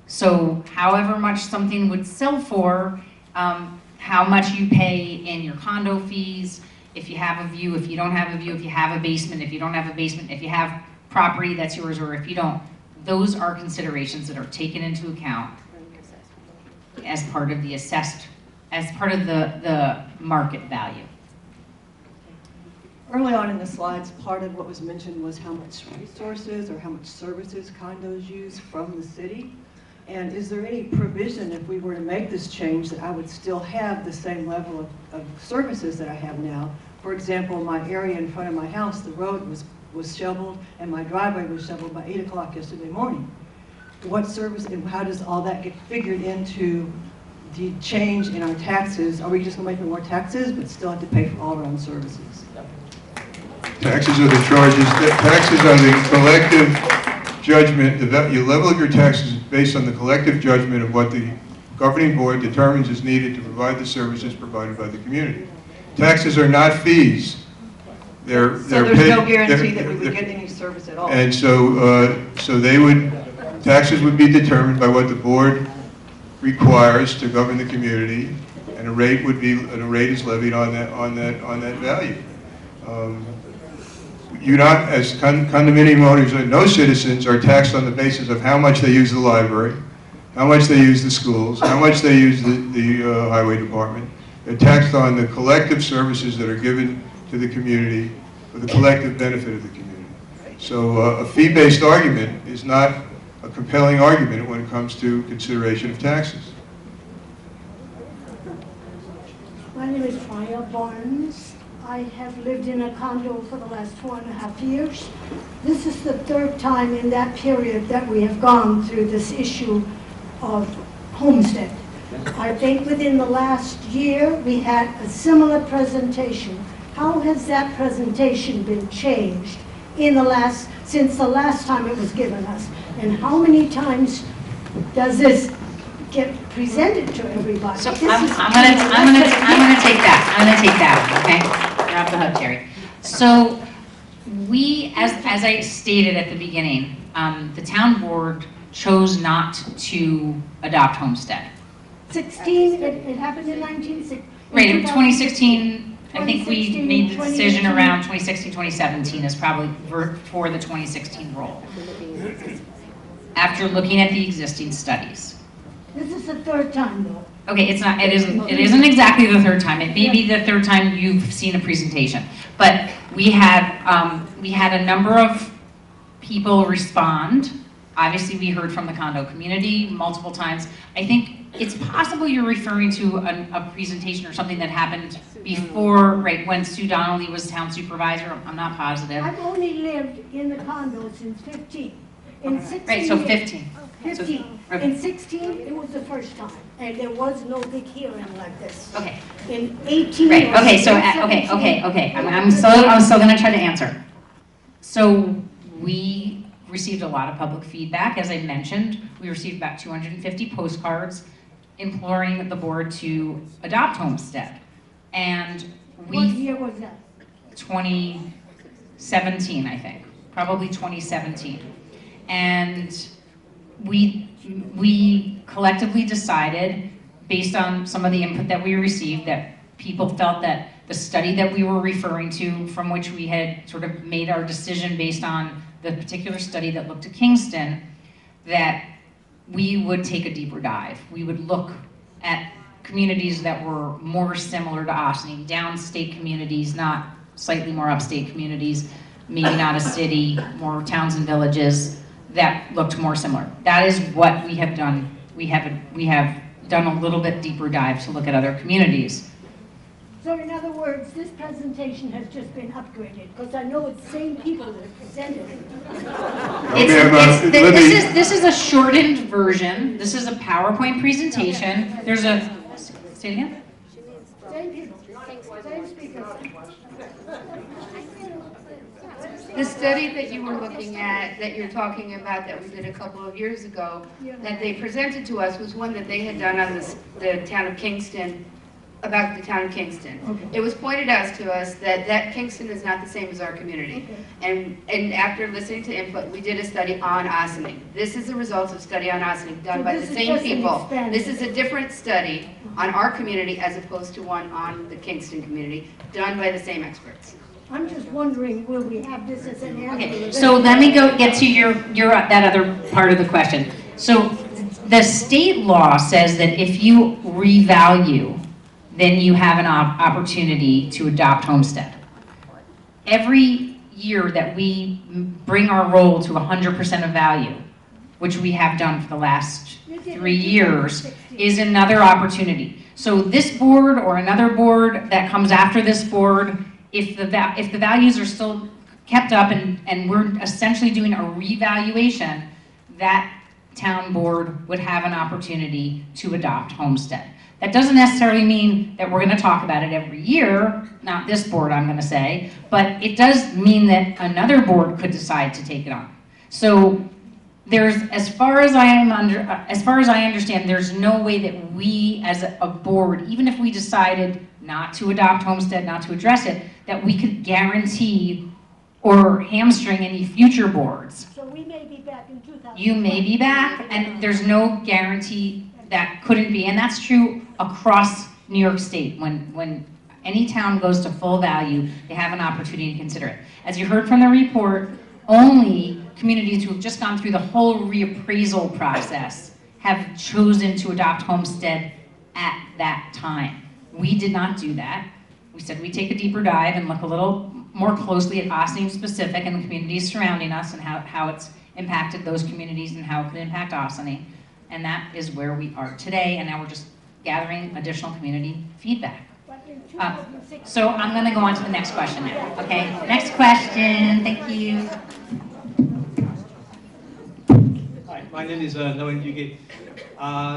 So however much something would sell for, how much you pay in your condo fees, if you have a view, if you don't have a view, if you have a basement, if you don't have a basement, if you have property that's yours or if you don't, those are considerations that are taken into account as part of the the market value. Early on in the slides, part of what was mentioned was how much resources or how much services condos use from the city. And is there any provision, if we were to make this change, that I would still have the same level of services that I have now? For example, my area in front of my house, the road was shoveled and my driveway was shoveled by 8 o'clock yesterday morning. What service and how does all that get figured into the change in our taxes? Are we just going to make more taxes but still have to pay for all our own services? Taxes are the charges. Taxes are the collective judgment. The level of your taxes is based on the collective judgment of what the governing board determines is needed to provide the services provided by the community. Taxes are not fees. So there's no guarantee that we would get any service at all. And so, taxes would be determined by what the board requires to govern the community, and a rate is levied on that value. You not, as condominium owners, no citizens are taxed on the basis of how much they use the library, how much they use the schools, how much they use the highway department. They're taxed on the collective services that are given to the community for the collective benefit of the community. So a fee-based argument is not a compelling argument when it comes to consideration of taxes. My name is Freya Barnes. I have lived in a condo for the last 4.5 years. This is the third time in that period that we have gone through this issue of homestead. I think within the last year we had a similar presentation. How has that presentation been changed since the last time it was given us? And how many times does this get presented to everybody? So I'm gonna take that, okay? Grab the hug, Terry. So we, as I stated at the beginning, the town board chose not to adopt homestead. 16, it happened in 1960. Right, in 2016, I think we made the decision around 2016, 2017 is probably for the 2016 role. After looking at the existing studies. This is the third time though. Okay, it isn't exactly the third time. It may be the third time you've seen a presentation. But we had a number of people respond. Obviously, we heard from the condo community multiple times. I think it's possible you're referring to a presentation or something that happened before, right, when Sue Donnelly was town supervisor. I'm not positive. I've only lived in the condo since 15. In 16, right, so 15. 15. So, okay. In 16, it was the first time, and there was no big hearing like this. Okay. In 18. Right. Okay. So okay. I'm still going to try to answer. So we received a lot of public feedback, as I mentioned. We received about 250 postcards imploring the board to adopt homestead, and we. What year was that? 2017, I think, probably 2017, and we collectively decided, based on some of the input that we received, that people felt that the study that we were referring to, from which we had sort of made our decision based on the particular study that looked at Kingston, that we would take a deeper dive. We would look at communities that were more similar to Ossining, downstate communities, not slightly more upstate communities, maybe not a city, more towns and villages that looked more similar. That is what we have done. We have done a little bit deeper dive to look at other communities. So in other words, this presentation has just been upgraded, because I know it's the same people that presented it. This is a shortened version. This is a PowerPoint presentation. There's a, say it again? Same people, same speakers. The study that you were looking at, that you're talking about, that we did a couple of years ago, that they presented to us was one that they had done on the town of Kingston, about the town of Kingston. Okay. It was pointed out to us that Kingston is not the same as our community. Okay. And after listening to input, we did a study on Ossining. This is the results of study on Ossining done So by the this is same just an people. expansion. This is a different study on our community as opposed to one on the Kingston community, done by the same experts. I'm just wondering, will we have this as an answer? Okay, so let me get to your that other part of the question. So the state law says that if you revalue, then you have an opportunity to adopt homestead. Every year that we bring our roll to 100% of value, which we have done for the last 3 years, is another opportunity. So this board or another board that comes after this board, if the values are still kept up and we're essentially doing a revaluation, that town board would have an opportunity to adopt homestead. That doesn't necessarily mean that we're going to talk about it every year, not this board, I'm going to say, but it does mean that another board could decide to take it on. So there's, as far as I understand, there's no way that we as a board, even if we decided not to adopt homestead, not to address it, that we could guarantee or hamstring any future boards. So we may be back in 2020. You may be back, and there's no guarantee that couldn't be, and that's true across New York State. When any town goes to full value, they have an opportunity to consider it. As you heard from the report, only communities who have just gone through the whole reappraisal process have chosen to adopt homestead at that time. We did not do that. We said we'd take a deeper dive and look a little more closely at Ossining specific and the communities surrounding us and how it's impacted those communities and how it could impact Ossining. And that is where we are today, and now we're just gathering additional community feedback. So I'm going to go on to the next question now, okay? Next question, thank you. Hi, my name is Noel Duguay.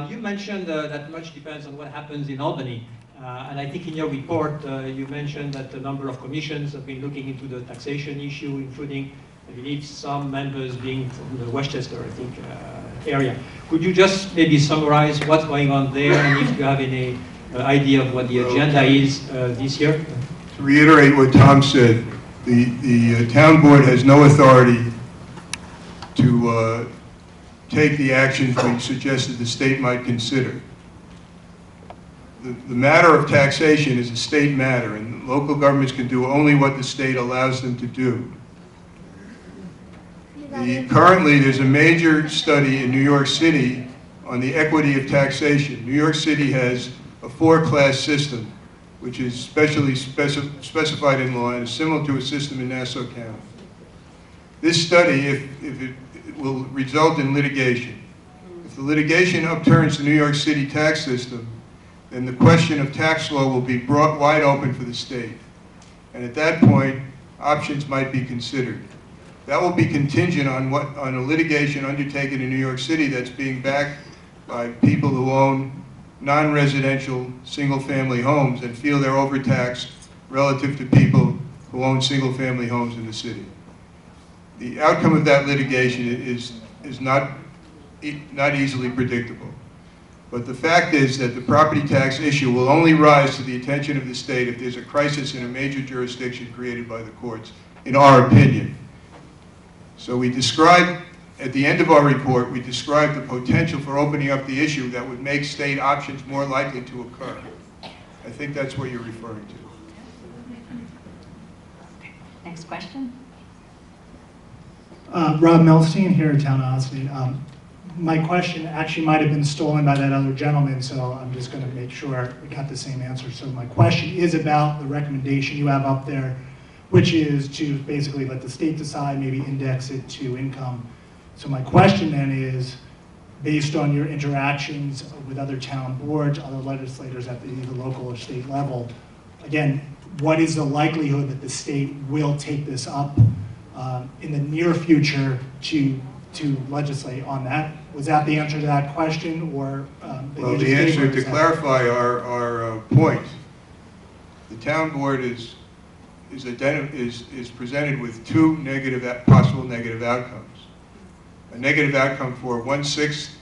You mentioned that much depends on what happens in Albany. And I think in your report, you mentioned that a number of commissions have been looking into the taxation issue, including, I believe, some members being from the Westchester, I think, area. Could you just maybe summarize what's going on there, and if you have any idea of what the agenda is this year? To reiterate what Tom said, the town board has no authority to take the actions we suggested the state might consider. The matter of taxation is a state matter, and local governments can do only what the state allows them to do. Currently, there's a major study in New York City on the equity of taxation. New York City has a 4-class system, which is specially specified in law and is similar to a system in Nassau County. This study, if it will result in litigation. If the litigation upturns the New York City tax system, then the question of tax law will be brought wide open for the state. And at that point, options might be considered. That will be contingent on a litigation undertaken in New York City that's being backed by people who own non-residential single-family homes and feel they're overtaxed relative to people who own single-family homes in the city. The outcome of that litigation is not easily predictable. But the fact is that the property tax issue will only rise to the attention of the state if there's a crisis in a major jurisdiction created by the courts, in our opinion. So we described, at the end of our report, we described the potential for opening up the issue that would make state options more likely to occur. I think that's what you're referring to. Next question. Rob Milstein here at Town of Ossining. My question actually might have been stolen by that other gentleman, so I'm just going to make sure we got the same answer. So my question is about the recommendation you have up there, which is to basically let the state decide, maybe index it to income. So my question then is, based on your interactions with other town boards, other legislators at the either local or state level, again, what is the likelihood that the state will take this up in the near future to legislate on that? Was that the answer to that question, or? Well, the answer, to clarify our point, the town board is presented with two possible negative outcomes. A negative outcome for 1/6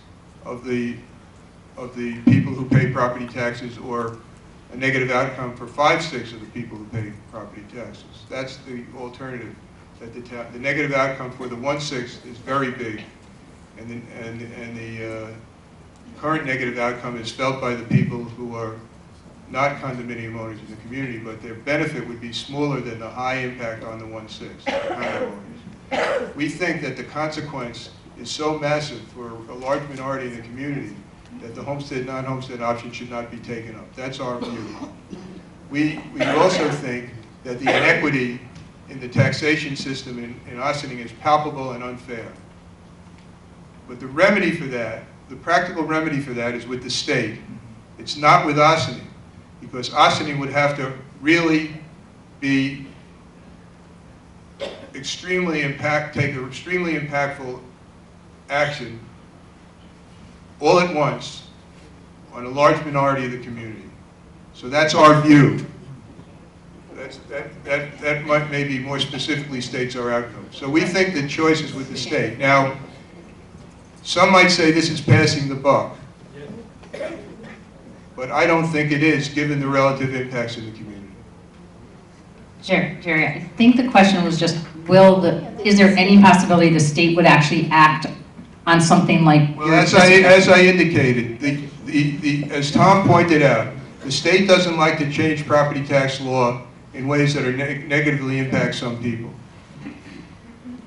of the people who pay property taxes, or a negative outcome for 5/6 of the people who pay property taxes. That's the alternative. That the negative outcome for the 1/6 is very big, and the current negative outcome is felt by the people who are not condominium owners in the community, but their benefit would be smaller than the high impact on the 1/6, the condo owners. We think that the consequence is so massive for a large minority in the community that the homestead, non-homestead option should not be taken up. That's our view. We also think that the inequity in the taxation system in Ossining is palpable and unfair. But the remedy for that, the practical remedy for that, is with the state. It's not with Ossining, because Ossining would have to really be take extremely impactful action all at once on a large minority of the community. So that's our view. That might maybe more specifically states our outcome. So we think the choice is with the state. Now, some might say this is passing the buck, but I don't think it is, given the relative impacts in the community. Jerry, I think the question was just, is there any possibility the state would actually act on something like? Well, as I indicated, as Tom pointed out, the state doesn't like to change property tax law in ways that are negatively impact some people.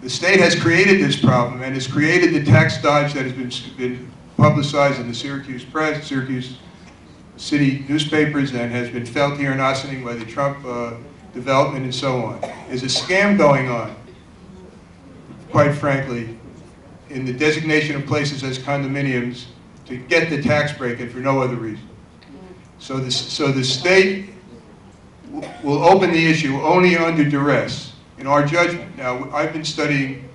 The state has created this problem and has created the tax dodge that has been publicized in the Syracuse press, Syracuse city newspapers, and has been felt here in Ossining by the Trump development and so on. There's a scam going on, quite frankly, in the designation of places as condominiums to get the tax break and for no other reason. So the state will open the issue only under duress, in our judgment. Now, I've been studying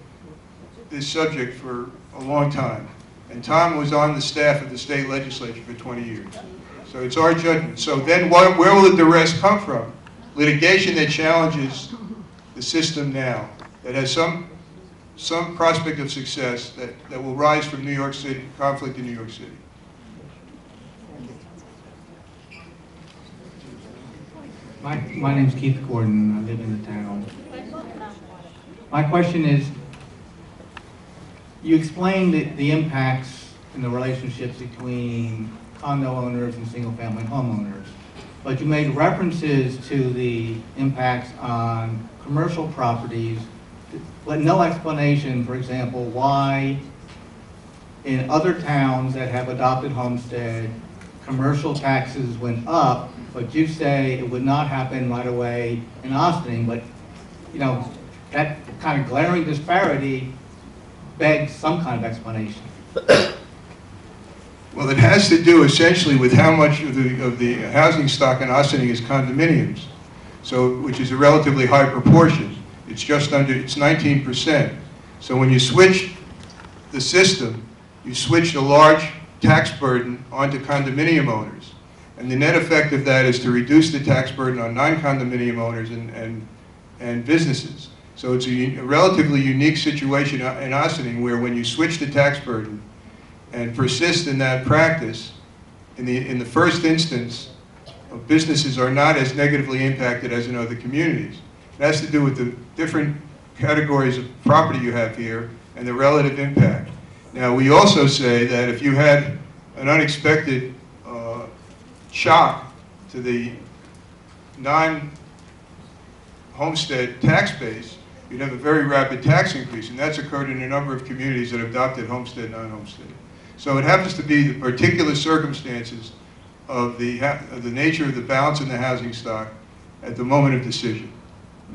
this subject for a long time, and Tom was on the staff of the state legislature for 20 years. So it's our judgment. So then where will the duress come from? Litigation that challenges the system now, that has some prospect of success, that will rise from New York City, conflict in New York City. My name's Keith Gordon. I live in the town. My question is, you explained the impacts and the relationships between condo owners and single-family homeowners, but you made references to the impacts on commercial properties, but no explanation, for example, why in other towns that have adopted homestead, commercial taxes went up, but you say it would not happen right away in Ossining. But, you know, that kind of glaring disparity begs some kind of explanation. Well, it has to do essentially with how much of the housing stock in Ossining is condominiums, so which is a relatively high proportion. It's just under, it's 19%. So when you switch the system, you switch a large tax burden onto condominium owners. And the net effect of that is to reduce the tax burden on non-condominium owners and businesses. So it's a relatively unique situation in Ossining, where when you switch the tax burden and persist in that practice, in the first instance, businesses are not as negatively impacted as in other communities. It has to do with the different categories of property you have here and the relative impact. Now, we also say that if you had an unexpected shock to the non-homestead tax base, you'd have a very rapid tax increase, and that's occurred in a number of communities that adopted homestead, non-homestead. So it happens to be the particular circumstances of the nature of the balance in the housing stock at the moment of decision.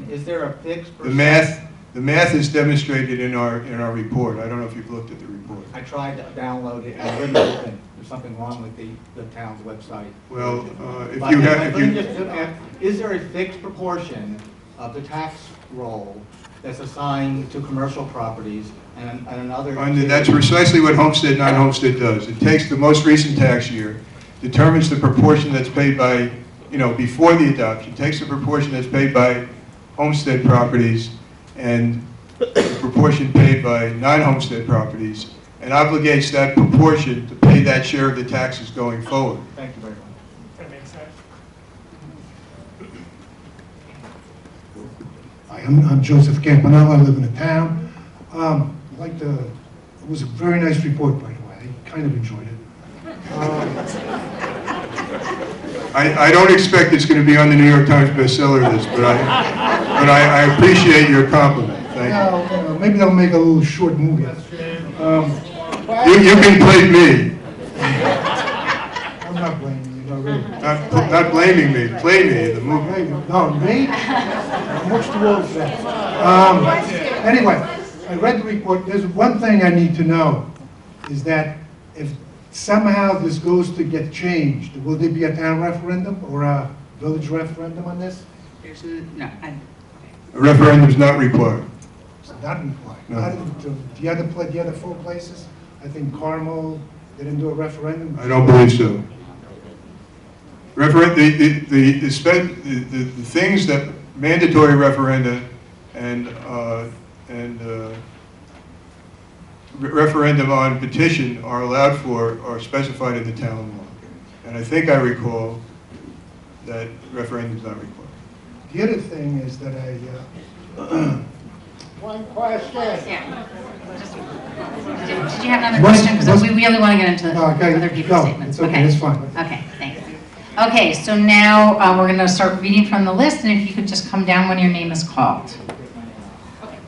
Is there a fixed percent? The math is demonstrated in our report. I don't know if you've looked at the report. I tried to download it and it wouldn't open. There's something wrong with the town's website. Well, is there a fixed proportion of the tax roll that's assigned to commercial properties and another? That's precisely what homestead, non-homestead does. It takes the most recent tax year, determines the proportion that's paid by before the adoption, takes the proportion that's paid by homestead properties and the proportion paid by non-homestead properties, and obligates that proportion to pay that share of the taxes going forward. Thank you very much. That makes sense. Hi, I'm Joseph Campanella. I live in the town. It was a very nice report, by the way. I kind of enjoyed it. I don't expect it's going to be on the New York Times bestseller list, but I appreciate your compliment. Thank you. Maybe they'll make a little short movie. You can blame me. I'm not blaming you, no, really. Not blaming me. Play me, the movie. No, me? I'm much too old for that. Anyway, I read the report. There's one thing I need to know, is that if somehow this goes to get changed, will there be a town referendum or a village referendum on this? A referendum's not required. It's not required. No. The other 4 places, I think Carmel, they didn't do a referendum. I don't believe so. The things that mandatory referenda and referendum on petition are allowed for are specified in the town law. And I think I recall that referendum is not required. The other thing is that One question. Yeah. Did you have another question? Because we really want to get into other people's statements. It's okay, it's fine. Okay, thanks. Okay, so now we're going to start reading from the list, and if you could just come down when your name is called.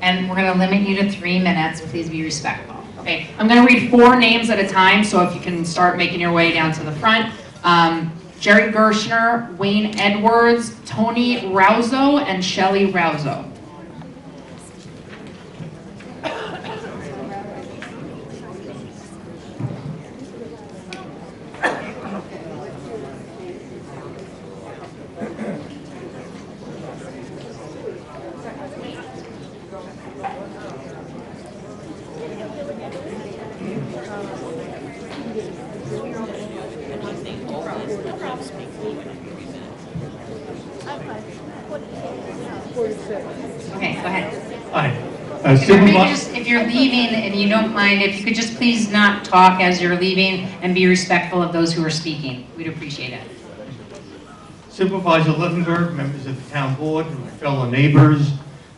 And we're going to limit you to 3 minutes. Please be respectful. Okay, I'm going to read 4 names at a time, so if you can start making your way down to the front. Jerry Gershner, Wayne Edwards, Tony Rouzo, and Shelley Rouzo. Okay, go ahead. Hi. If you're leaving and you don't mind, if you could just please not talk as you're leaving and be respectful of those who are speaking. We'd appreciate it. Supervisor Levenberg, members of the town board, and my fellow neighbors.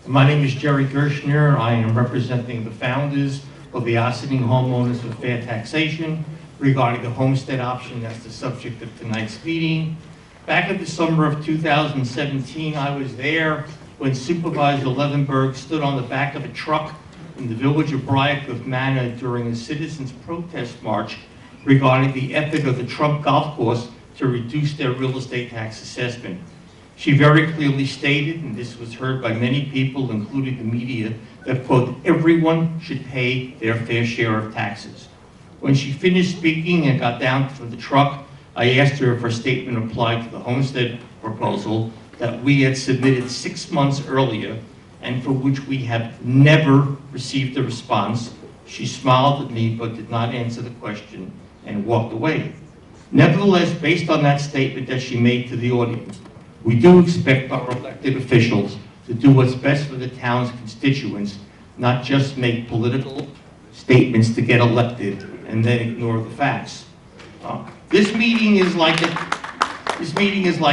My name is Jerry Gershner. I am representing the founders of the Ossining Homeowners for Fair Taxation regarding the homestead option that's the subject of tonight's meeting. Back in the summer of 2017, I was there when Supervisor Levenberg stood on the back of a truck in the village of Briarcliff Manor during a citizens' protest march regarding the effort of the Trump Golf Course to reduce their real estate tax assessment. She very clearly stated, and this was heard by many people, including the media, that, quote, everyone should pay their fair share of taxes. When she finished speaking and got down from the truck, I asked her if her statement applied to the homestead proposal that we had submitted 6 months earlier and for which we have never received a response. She smiled at me but did not answer the question and walked away. Nevertheless, based on that statement that she made to the audience, we do expect our elected officials to do what's best for the town's constituents, not just make political statements to get elected and then ignore the facts. This meeting is like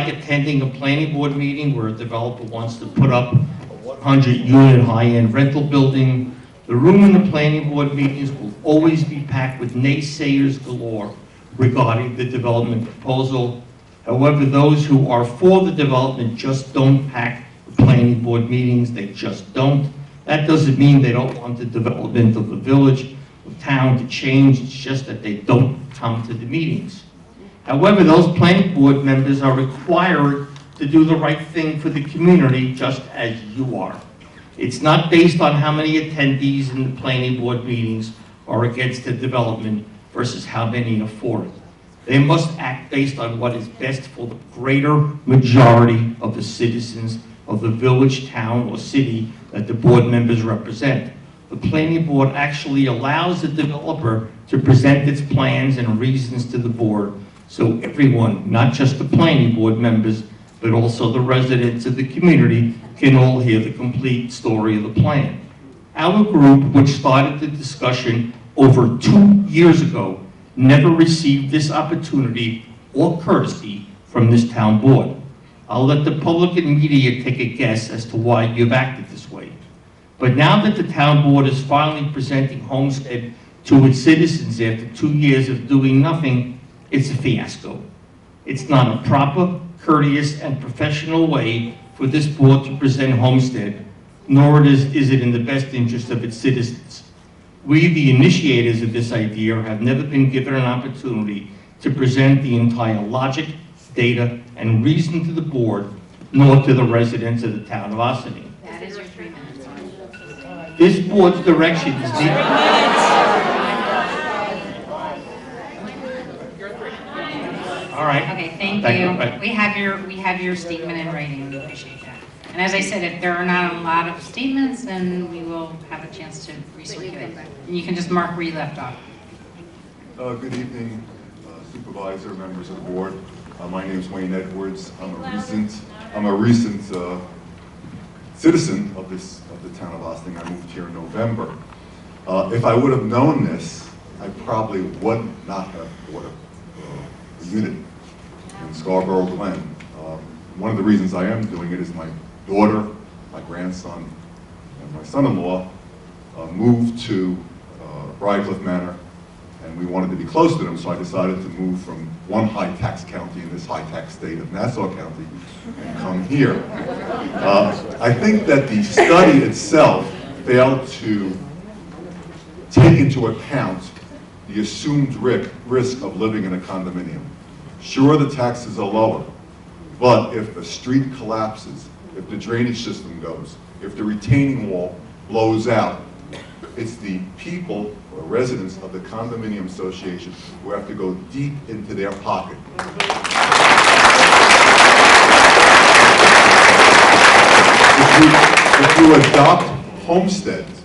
attending a planning board meeting where a developer wants to put up a 100-unit high-end rental building. The room in the planning board meetings will always be packed with naysayers galore regarding the development proposal. However, those who are for the development just don't pack the planning board meetings. They just don't. That doesn't mean they don't want the development of the village, of town to change. It's just that they don't come to the meetings. However, those planning board members are required to do the right thing for the community, just as you are. It's not based on how many attendees in the planning board meetings are against the development versus how many are for it. They must act based on what is best for the greater majority of the citizens of the village, town, or city that the board members represent. The planning board actually allows the developer to present its plans and reasons to the board so everyone, not just the planning board members, but also the residents of the community, can all hear the complete story of the plan. Our group, which started the discussion over 2 years ago, never received this opportunity or courtesy from this town board. I'll let the public and media take a guess as to why you've acted this way. But now that the town board is finally presenting Homestead to its citizens after 2 years of doing nothing, it's a fiasco. It's not a proper, courteous, and professional way for this board to present Homestead, nor is it in the best interest of its citizens. We, the initiators of this idea, have never been given an opportunity to present the entire logic, data, and reason to the board, nor to the residents of the town of Ossining. That is your 3 minutes. This board's direction is All right. Okay, thank Thank you. you. Bye. We have your statement in writing. We appreciate that. And as I said, if there are not a lot of statements, then we will have a chance to recirculate. And you can just mark where you left off. Good evening, supervisor, members of the board. My name is Wayne Edwards. I'm a recent citizen of the town of Ossining. I moved here in November. If I would have known this, I probably would not have bought a unit in Scarborough Glen. One of the reasons I am doing it is my daughter, my grandson, and my son-in-law moved to Briarcliff Manor, and we wanted to be close to them, so I decided to move from one high-tax county in this high-tax state of Nassau County and come here. I think that the study itself failed to take into account the assumed risk of living in a condominium. Sure, the taxes are lower, but if the street collapses, if the drainage system goes, if the retaining wall blows out, it's the people or residents of the condominium association who have to go deep into their pocket. If you adopt homesteads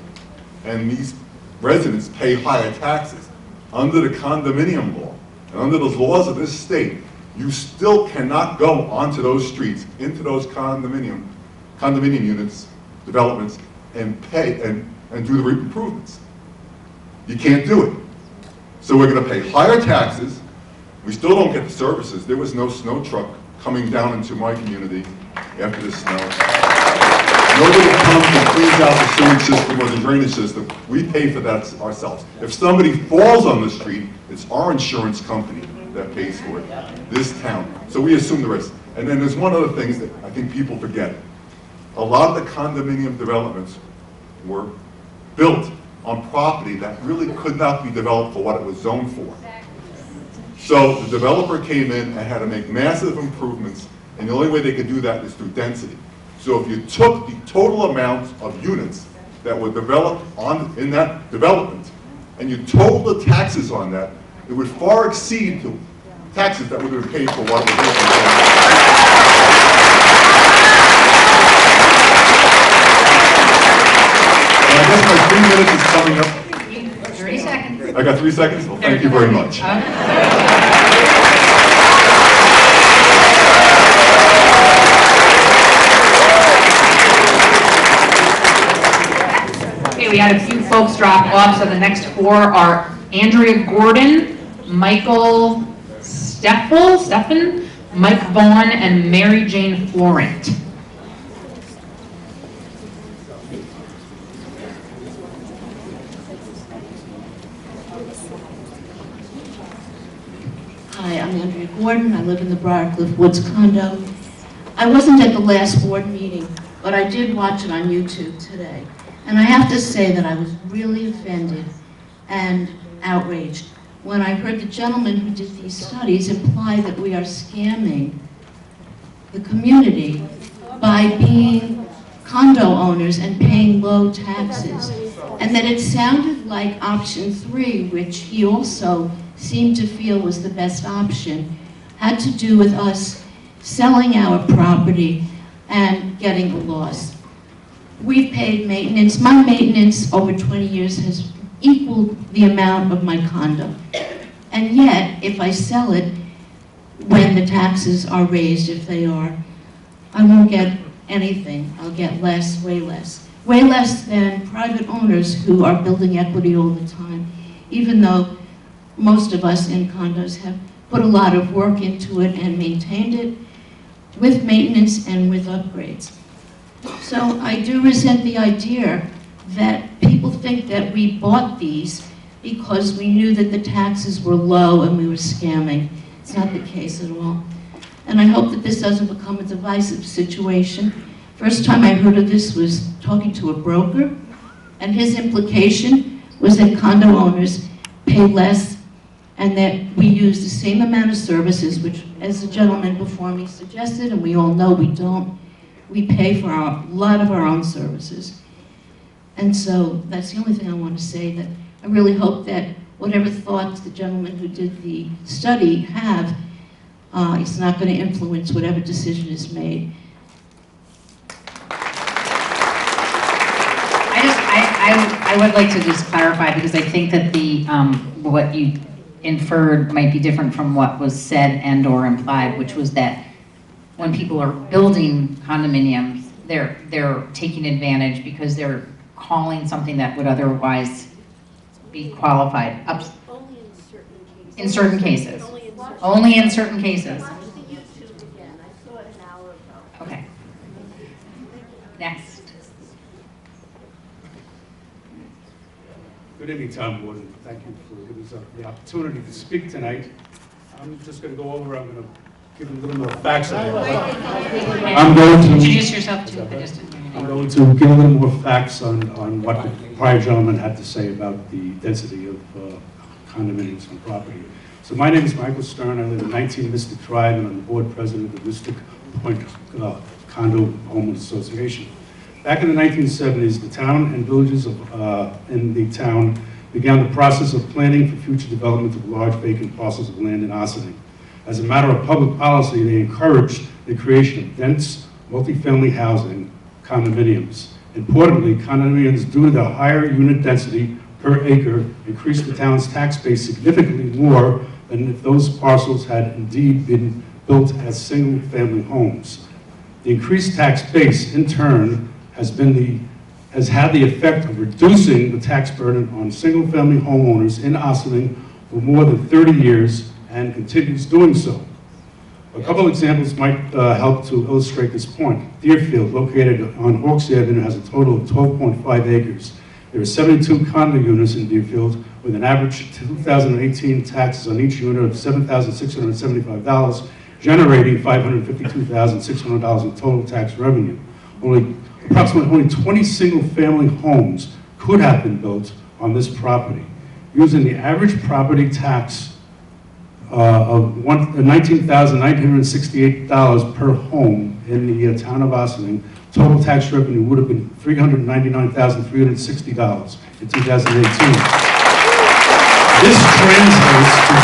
and these residents pay higher taxes under the condominium law and under the laws of this state, you still cannot go onto those streets, into those condominium units, developments, and pay and do the improvements. You can't do it. So we're going to pay higher taxes. We still don't get the services. There was no snow truck coming down into my community after the snow. Nobody comes and cleans out the sewage system or the drainage system. We pay for that ourselves. If somebody falls on the street, it's our insurance company that pays for it, this town. So we assume the risk. And then there's one other thing that I think people forget. A lot of the condominium developments were built on property that really could not be developed for what it was zoned for. So the developer came in and had to make massive improvements, and the only way they could do that is through density. So if you took the total amount of units that were developed in that development, and you totaled the taxes on that, it would far exceed the taxes that would have been paid for what was I guess my 3 minutes is coming up. 30 seconds. I got 3 seconds? Well, thank you very much. Okay, we had a few folks drop off, so the next 4 are Andrea Gordon, Michael Stephan, Mike Vaughn, and Mary Jane Florent. Hi, I'm Andrea Gordon. I live in the Briarcliff Woods condo. I wasn't at the last board meeting, but I did watch it on YouTube today. And I have to say that I was really offended and outraged when I heard the gentleman who did these studies imply that we are scamming the community by being condo owners and paying low taxes. And that it sounded like option 3, which he also seemed to feel was the best option, had to do with us selling our property and getting a loss. We've paid maintenance. My maintenance over 20 years has equaled the amount of my condo. And yet, if I sell it, when the taxes are raised, if they are, I won't get anything. I'll get less, way less. Way less than private owners who are building equity all the time, even though most of us in condos have put a lot of work into it and maintained it with maintenance and with upgrades. So I do resent the idea that people think that we bought these because we knew that the taxes were low and we were scamming. It's not the case at all. And I hope that this doesn't become a divisive situation. First time I heard of this was talking to a broker, and his implication was that condo owners pay less and that we use the same amount of services, which, as the gentleman before me suggested, and we all know we don't, we pay for a lot of our own services. And so that's the only thing I want to say, that I really hope that whatever thoughts the gentleman who did the study have, it's not going to influence whatever decision is made. I would like to just clarify, because I think that the what you inferred might be different from what was said and or implied, which was that when people are building condominiums, they're taking advantage because they're calling something that would otherwise be qualified. Only in certain cases. In certain cases. Only in certain cases. Watch the YouTube again. I saw it an hour ago. Okay. Next. Good evening, Tom Warden. Thank you for giving us the opportunity to speak tonight. I'm just going to go over, I'm going to give a little more facts. I'm going to introduce yourself to the pedestrian. I'm going to give a little more facts on what the prior gentleman had to say about the density of condominiums on property. So my name is Michael Stern. I live in 19 Mystic Drive, and I'm the board president of the Mystic Point Condo Homeowners Association. Back in the 1970s, the town and villages in the town began the process of planning for future development of large vacant parcels of land in Ossining. As a matter of public policy, they encouraged the creation of dense, multifamily housing condominiums. Importantly, condominiums, due to their higher unit density per acre, increased the town's tax base significantly more than if those parcels had indeed been built as single-family homes. The increased tax base, in turn, has had the effect of reducing the tax burden on single-family homeowners in Ossining for more than 30 years and continues doing so. A couple examples might help to illustrate this point. Deerfield, located on Hawks Avenue, has a total of 12.5 acres. There are 72 condo units in Deerfield with an average 2018 taxes on each unit of $7,675, generating $552,600 in total tax revenue. Approximately only 20 single-family homes could have been built on this property. Using the average property tax of $19,968 per home in the town of Ossining, total tax revenue would have been $399,360 in 2018. This translates to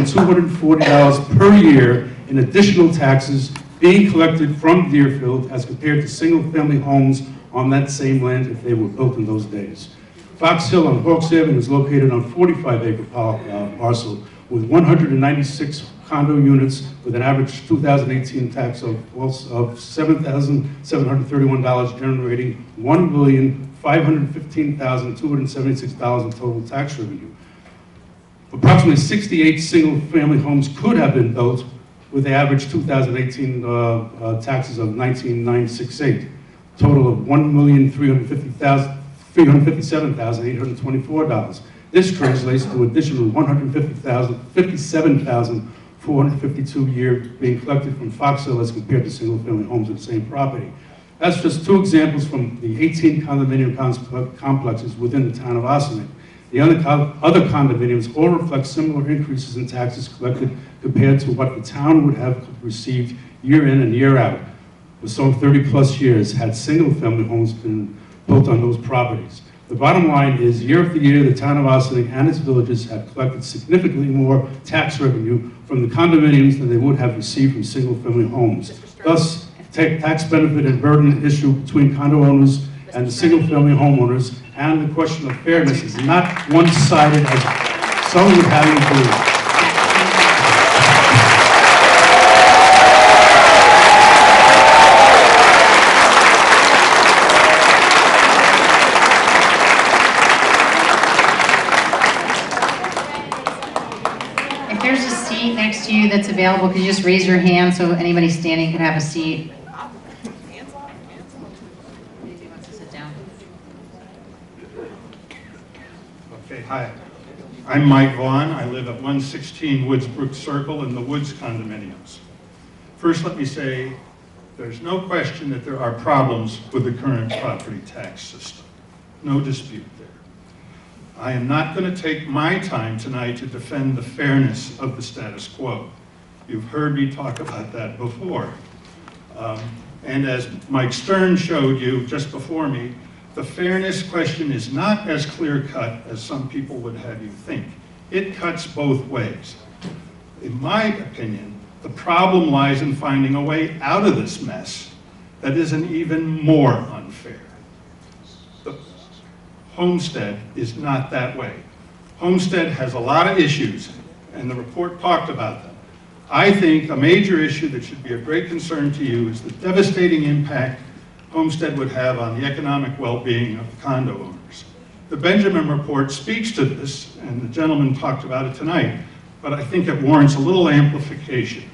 $153,240 per year in additional taxes being collected from Deerfield as compared to single-family homes on that same land if they were built in those days. Fox Hill on Hawks Avenue is located on a 45-acre parcel with 196 condo units with an average 2018 tax of $7,731, generating $1,515,276 in total tax revenue. Approximately 68 single-family homes could have been built with the average 2018 taxes of $19,968, total of $1,357,824. This translates to additional $157,452 a year being collected from Fox Hill as compared to single-family homes on the same property. That's just two examples from the 18 condominium complexes within the town of Ossining. The other condominiums all reflect similar increases in taxes collected compared to what the town would have received year in and year out for some 30-plus years had single-family homes been built on those properties. The bottom line is, year after year, the town of Ossining and its villages have collected significantly more tax revenue from the condominiums than they would have received from single-family homes. Thus, tax benefit and burden issue between condo owners and the single-family homeowners, and the question of fairness is not one-sided as some would have you believe. available, could you just raise your hand so anybody standing can have a seat? Anybody wants to sit down? Okay, hi. I'm Mike Vaughn. I live at 116 Woodsbrook Circle in the Woods condominiums. First, let me say there's no question that there are problems with the current property tax system. No dispute there. I am not going to take my time tonight to defend the fairness of the status quo. You've heard me talk about that before. And as Mike Stern showed you just before me, the fairness question is not as clear-cut as some people would have you think. It cuts both ways. In my opinion, the problem lies in finding a way out of this mess that isn't even more unfair. The homestead is not that way. Homestead has a lot of issues, and the report talked about them. I think a major issue that should be of great concern to you is the devastating impact Homestead would have on the economic well-being of the condo owners. The Benjamin report speaks to this, and the gentleman talked about it tonight, but I think it warrants a little amplification.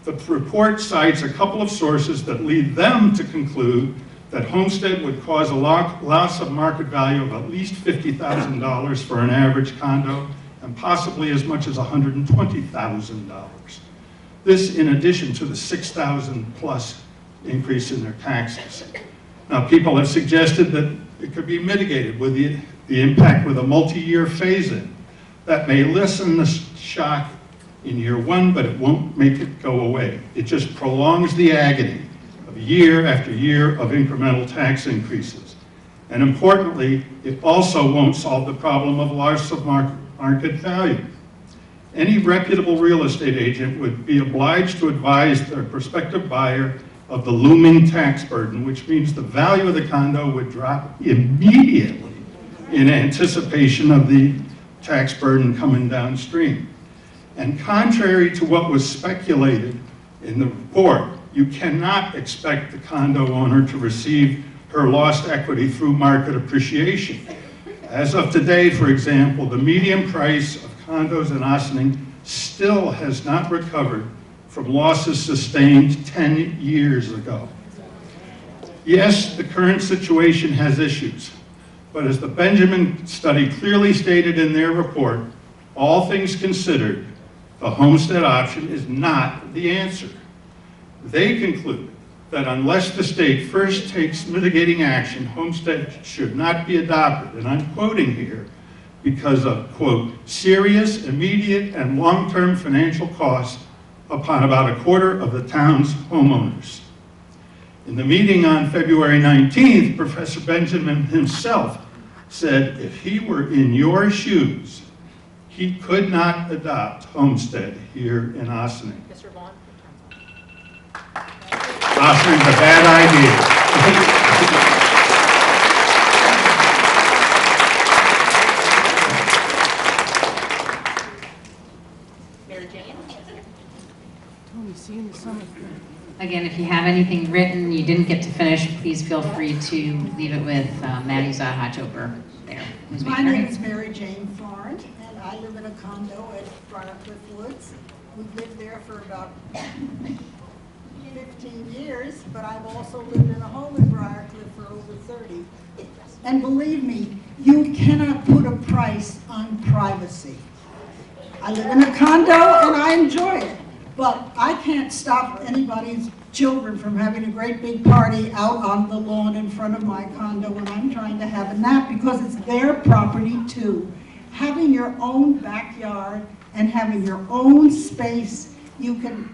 The report cites a couple of sources that lead them to conclude that Homestead would cause a loss of market value of at least $50,000 for an average condo, and possibly as much as $120,000. This in addition to the $6,000 plus increase in their taxes. Now, people have suggested that it could be mitigated with the impact with a multi-year phase-in. That may lessen the shock in year one, but it won't make it go away. It just prolongs the agony of year after year of incremental tax increases. And importantly, it also won't solve the problem of loss of market value. Any reputable real estate agent would be obliged to advise their prospective buyer of the looming tax burden, which means the value of the condo would drop immediately in anticipation of the tax burden coming downstream. And contrary to what was speculated in the report, you cannot expect the condo owner to receive her lost equity through market appreciation. As of today, for example, the median price of condos in Ossining still has not recovered from losses sustained 10 years ago. Yes, the current situation has issues, but as the Benjamin study clearly stated in their report, all things considered, the homestead option is not the answer. They conclude that unless the state first takes mitigating action, homestead should not be adopted, and I'm quoting here, because of, quote, serious, immediate, and long-term financial costs upon about a quarter of the town's homeowners. In the meeting on February 19th, Professor Benjamin himself said if he were in your shoes, he could not adopt homestead here in Ossining. Mr. Vaughn? Ossining's a bad idea. Again, if you have anything written you didn't get to finish, please feel free to leave it with Maddie Zahachoper there. who's My making name it. is Mary Jane Farn, and I live in a condo at Briarcliff Woods. We've lived there for about 15 years, but I've also lived in a home in Briarcliff for over 30. And believe me, you cannot put a price on privacy. I live in a condo and I enjoy it, but I can't stop anybody's children from having a great big party out on the lawn in front of my condo when I'm trying to have a nap, because it's their property too. Having your own backyard and having your own space, you can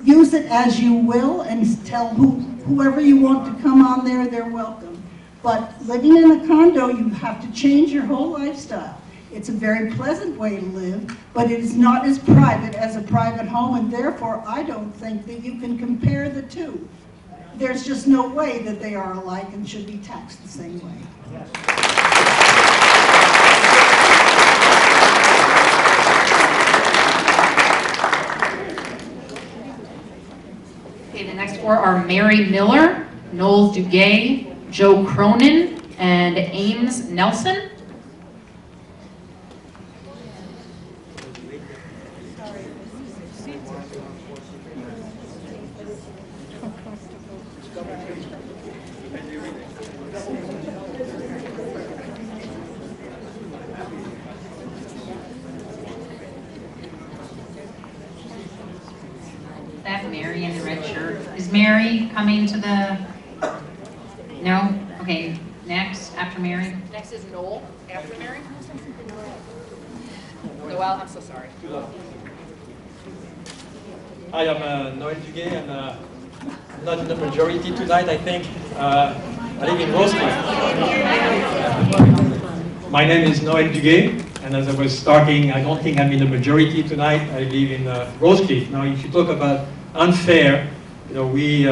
use it as you will and tell whoever you want to come on there, they're welcome. But living in a condo, you have to change your whole lifestyle. It's a very pleasant way to live, but it is not as private as a private home, and therefore I don't think that you can compare the two. There's just no way that they are alike and should be taxed the same way. Okay, the next four are Mary Miller, Noel Duguay, Joe Cronin, and Ames Nelson. the red shirt. Is Mary coming to the, no? Okay, next, after Mary. Next is Noel, after Mary. Noel, I'm so sorry. Hi, I'm Noel Duguay, and I'm not in the majority tonight, I think. I live in Rosecliff. My name is Noel Duguay, and as I was starting, I don't think I'm in the majority tonight. I live in Rosecliff. Now, if you talk about unfair, we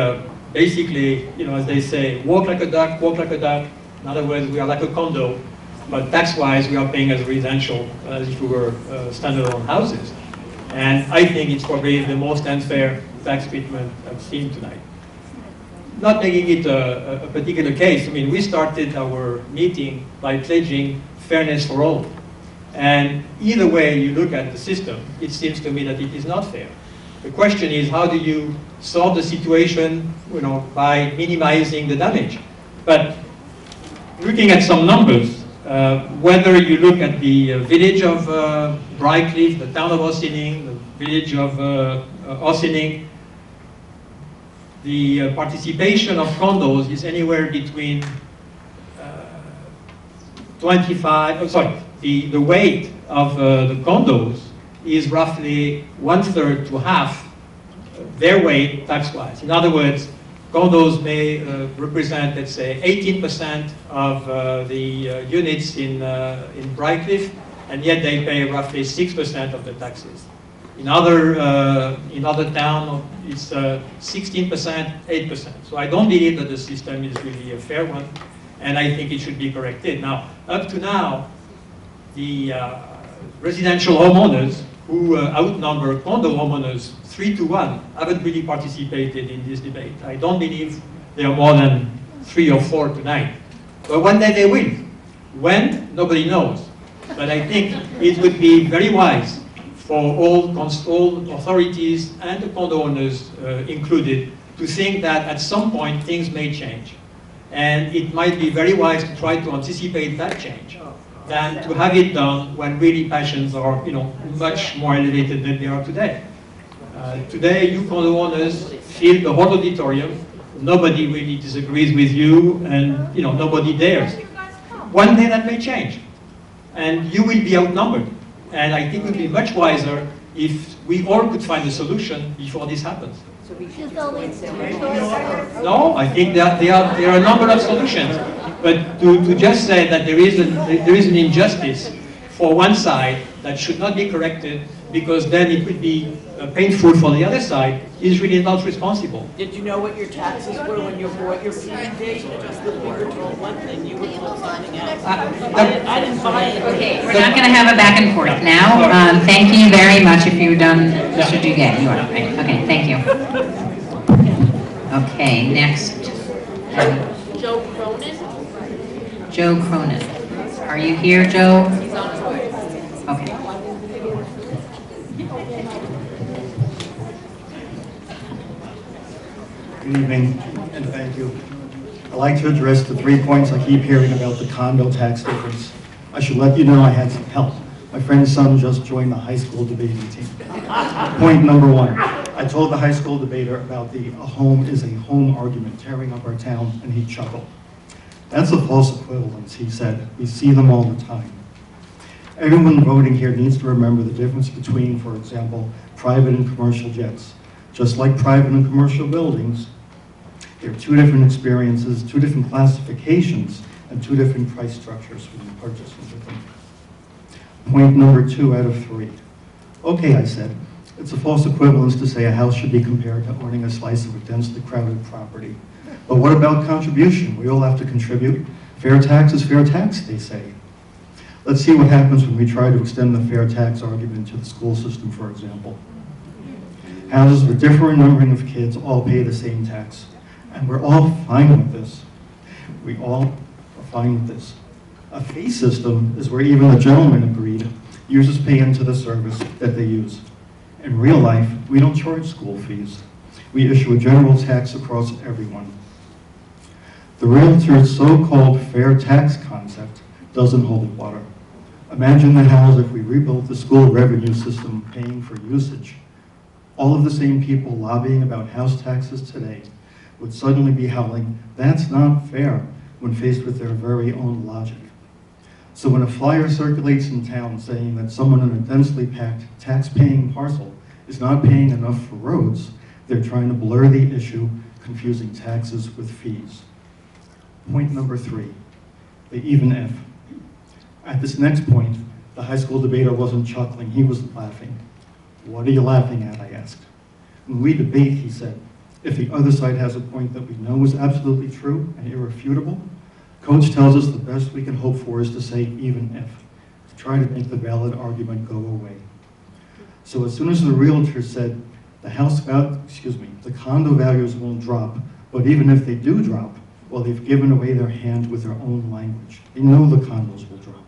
basically, as they say, walk like a duck, walk like a duck. In other words, we are like a condo, but tax-wise, we are paying as residential, as if we were standalone houses. And I think it's probably the most unfair tax treatment I've seen tonight. Not making it a particular case, I mean, we started our meeting by pledging fairness for all. And either way you look at the system, it seems to me that it is not fair. The question is, how do you solve the situation, by minimizing the damage? But looking at some numbers, whether you look at the village of Briarcliff, the town of Ossining, the village of Ossining, the participation of condos is anywhere between 25, the weight of the condos is roughly 1/3 to half their weight tax-wise. In other words, condos may represent, let's say, 18% of the units in Briarcliff, and yet they pay roughly 6% of the taxes. In other towns, it's 16%, 8%. So I don't believe that the system is really a fair one, and I think it should be corrected. Now, up to now, the residential homeowners who outnumber condo homeowners 3-to-1 haven't really participated in this debate. I don't believe there are more than 3 or 4 tonight. But one day they will. When? Nobody knows. But I think it would be very wise for all authorities and the condo owners included to think that at some point things may change. And it might be very wise to try to anticipate that change than to have it done when really passions are, much more elevated than they are today. Today, you condo owners fill the whole auditorium. Nobody really disagrees with you, and nobody dares. One day that may change, and you will be outnumbered. And I think it would be much wiser if we all could find a solution before this happens. No, I think there are a number of solutions. But to just say that there is an injustice for one side that should not be corrected because then it would be painful for the other side is really not responsible. Did you know what your taxes were when you bought your PD? Just that we were told one thing, you were told something else. I didn't buy it. Okay, we're not going to have a back and forth now. Thank you very much if you're done, Mr. Duguay. You are, right? Okay, thank you. Okay, next. Joe Cronin? Joe Cronin. Are you here, Joe? He's on his way. Okay. Good evening, and thank you. I'd like to address the 3 points I keep hearing about the condo tax difference. I should let you know I had some help. My friend's son just joined the high school debating team. Point number 1, I told the high school debater about a home is a home argument tearing up our town, and he chuckled. That's a false equivalence, he said. We see them all the time. Everyone voting here needs to remember the difference between, for example, private and commercial jets. Just like private and commercial buildings, there are 2 different experiences, 2 different classifications, and 2 different price structures when you purchase them. Point number 2 out of 3. Okay, I said, it's a false equivalence to say a house should be compared to owning a slice of a densely crowded property. But what about contribution? We all have to contribute. Fair tax is fair tax, they say. Let's see what happens when we try to extend the fair tax argument to the school system, for example. Houses with differing numbering of kids all pay the same tax. And we're all fine with this. We all are fine with this. A fee system is where even the gentleman agreed users pay into the service that they use. In real life, we don't charge school fees. We issue a general tax across everyone. The realtor's so-called fair tax concept doesn't hold water. Imagine the house if we rebuilt the school revenue system paying for usage. All of the same people lobbying about house taxes today would suddenly be howling, "That's not fair," when faced with their very own logic. So when a flyer circulates in town saying that someone in a densely packed tax-paying parcel is not paying enough for roads, they're trying to blur the issue, confusing taxes with fees. Point number 3, the even if. At this next point, the high school debater wasn't chuckling, he was laughing. "What are you laughing at?" I asked. "When we debate," he said, "if the other side has a point that we know is absolutely true and irrefutable, Coach tells us the best we can hope for is to say even if, to try to make the valid argument go away." So as soon as the realtor said, the condo values won't drop, but even if they do drop, well, they've given away their hand with their own language. They know the condos will drop.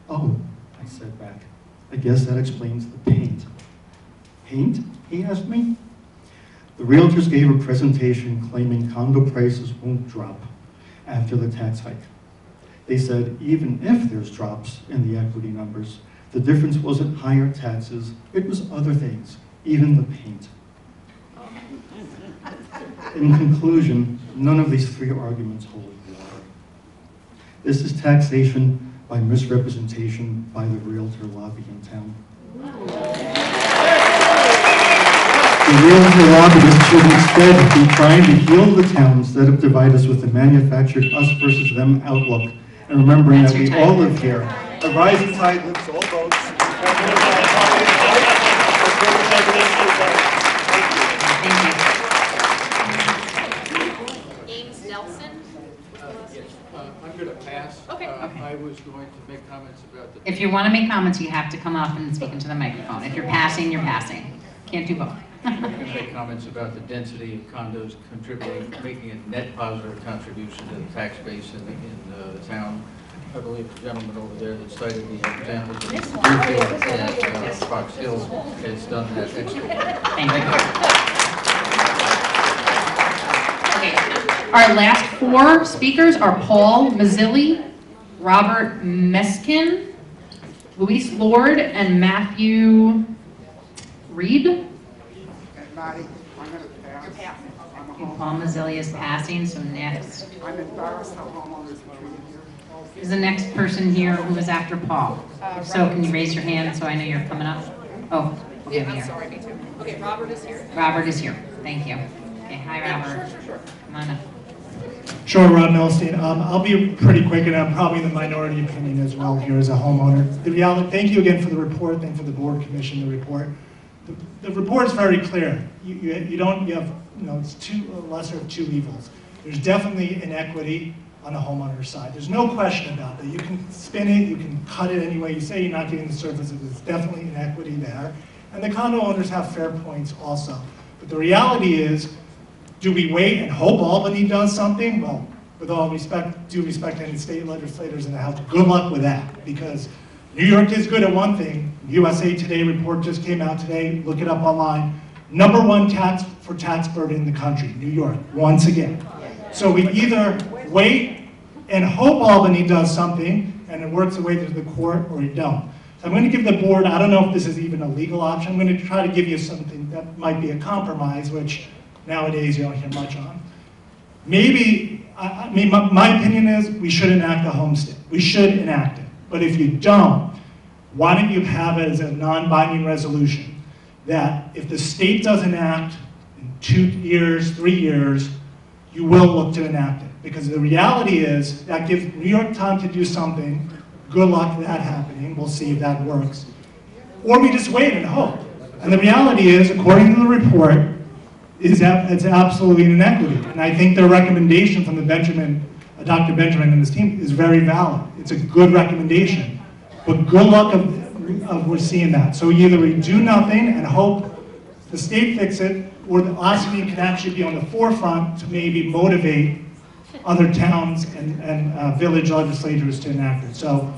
"Oh," I said back, "I guess that explains the paint." "Paint?" he asked me. The realtors gave a presentation claiming condo prices won't drop after the tax hike. They said even if there's drops in the equity numbers, the difference wasn't higher taxes, it was other things, even the paint. In conclusion, none of these 3 arguments hold water. This is taxation by misrepresentation by the realtor lobby in town. The realtor lobbyists should instead be trying to heal the town instead of divide us with the manufactured us versus them outlook, and remembering that we all live here. A rising tide lifts all boats. Ames Nelson? I'm going to pass. Okay. I was going to make comments about the... If you want to make comments, you have to come up and speak into the microphone. If you're passing, you're passing. Can't do both. I'm going to make comments about the density of condos contributing, making a net positive contribution to the tax base in the town. I believe the gentleman over there that cited the examples of Bluefield and Fox Hill has done that excellently. Thank you. Okay, our last 4 speakers are Paul Mazzilli, Robert Meskin, Luis Lord, and Matthew Reed. Paul Mazzilli is passing, so next. I'm embarrassed how homeowners are treated here. Is the next person here who is after Paul? If so, can you raise your hand so I know you're coming up? Oh, okay, Yeah, I'm here. sorry, me too. Okay, Robert is here. Robert is here. Thank you. Okay, hi, Robert. Sure. Come on up. Sure, Rob Milstein. I'll be pretty quick, and I'm probably in the minority opinion as well here as a homeowner. The reality, thank you again for the report, thank you for the board commission, the report. The report is very clear. You have, it's lesser of 2 evils. There's definitely inequity on the homeowner's side. There's no question about that. You can spin it, you can cut it any way you say, you're not getting the services. There's definitely inequity there. And the condo owners have fair points also. But the reality is, do we wait and hope Albany does something? Well, with all respect, due respect to any state legislators in the House, good luck with that. Because New York is good at one thing. USA Today report just came out today. Look it up online. #1 tax burden in the country, New York, once again. So we either wait and hope Albany does something and it works its way through the court, or you don't. So I'm going to give the board, I don't know if this is even a legal option, I'm going to try to give you something that might be a compromise, which nowadays you don't hear much on. Maybe, my opinion is we should enact a homestead. We should enact it. But if you don't, why don't you have it as a non-binding resolution that if the state doesn't act in 2 years, 3 years, you will look to enact it. Because the reality is that gives New York time to do something. Good luck with that happening. We'll see if that works. Or we just wait and hope. And the reality is, according to the report, is that it's absolutely an inequity. And I think their recommendation from the Dr. Benjamin and his team is very valid. It's a good recommendation. But good luck of we're seeing that. So either we do nothing and hope the state fix it, or the Ossipee can actually be on the forefront to maybe motivate other towns and village legislators to enact it. So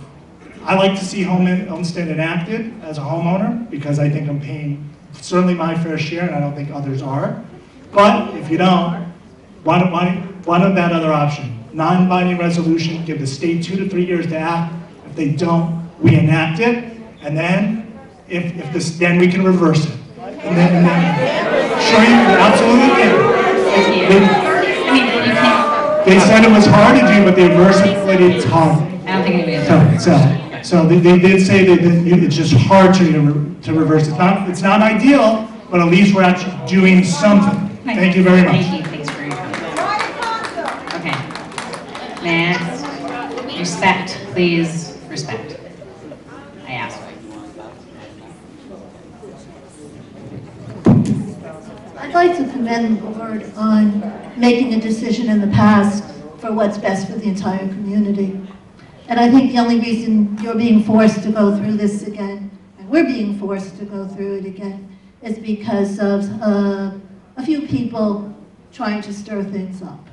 I like to see homestead enacted as a homeowner because I think I'm paying certainly my fair share, and I don't think others are. But if you don't, why not that other option? Non-binding resolution, give the state 2 to 3 years to act. If they don't, we enact it, and then then we can reverse it. Sure, you absolutely can. They said it was hard to do, but they versatily taught. I don't think anybody So they did say that it's just hard to reverse. It's not ideal, but at least we're actually doing something. Thank you very much. Thank you. Thanks for your comment. Okay. Next. Respect, please. Respect. I asked. I'd like to commend the board on making a decision in the past for what's best for the entire community. And I think the only reason you're being forced to go through this again, and we're being forced to go through it again, is because of a few people trying to stir things up.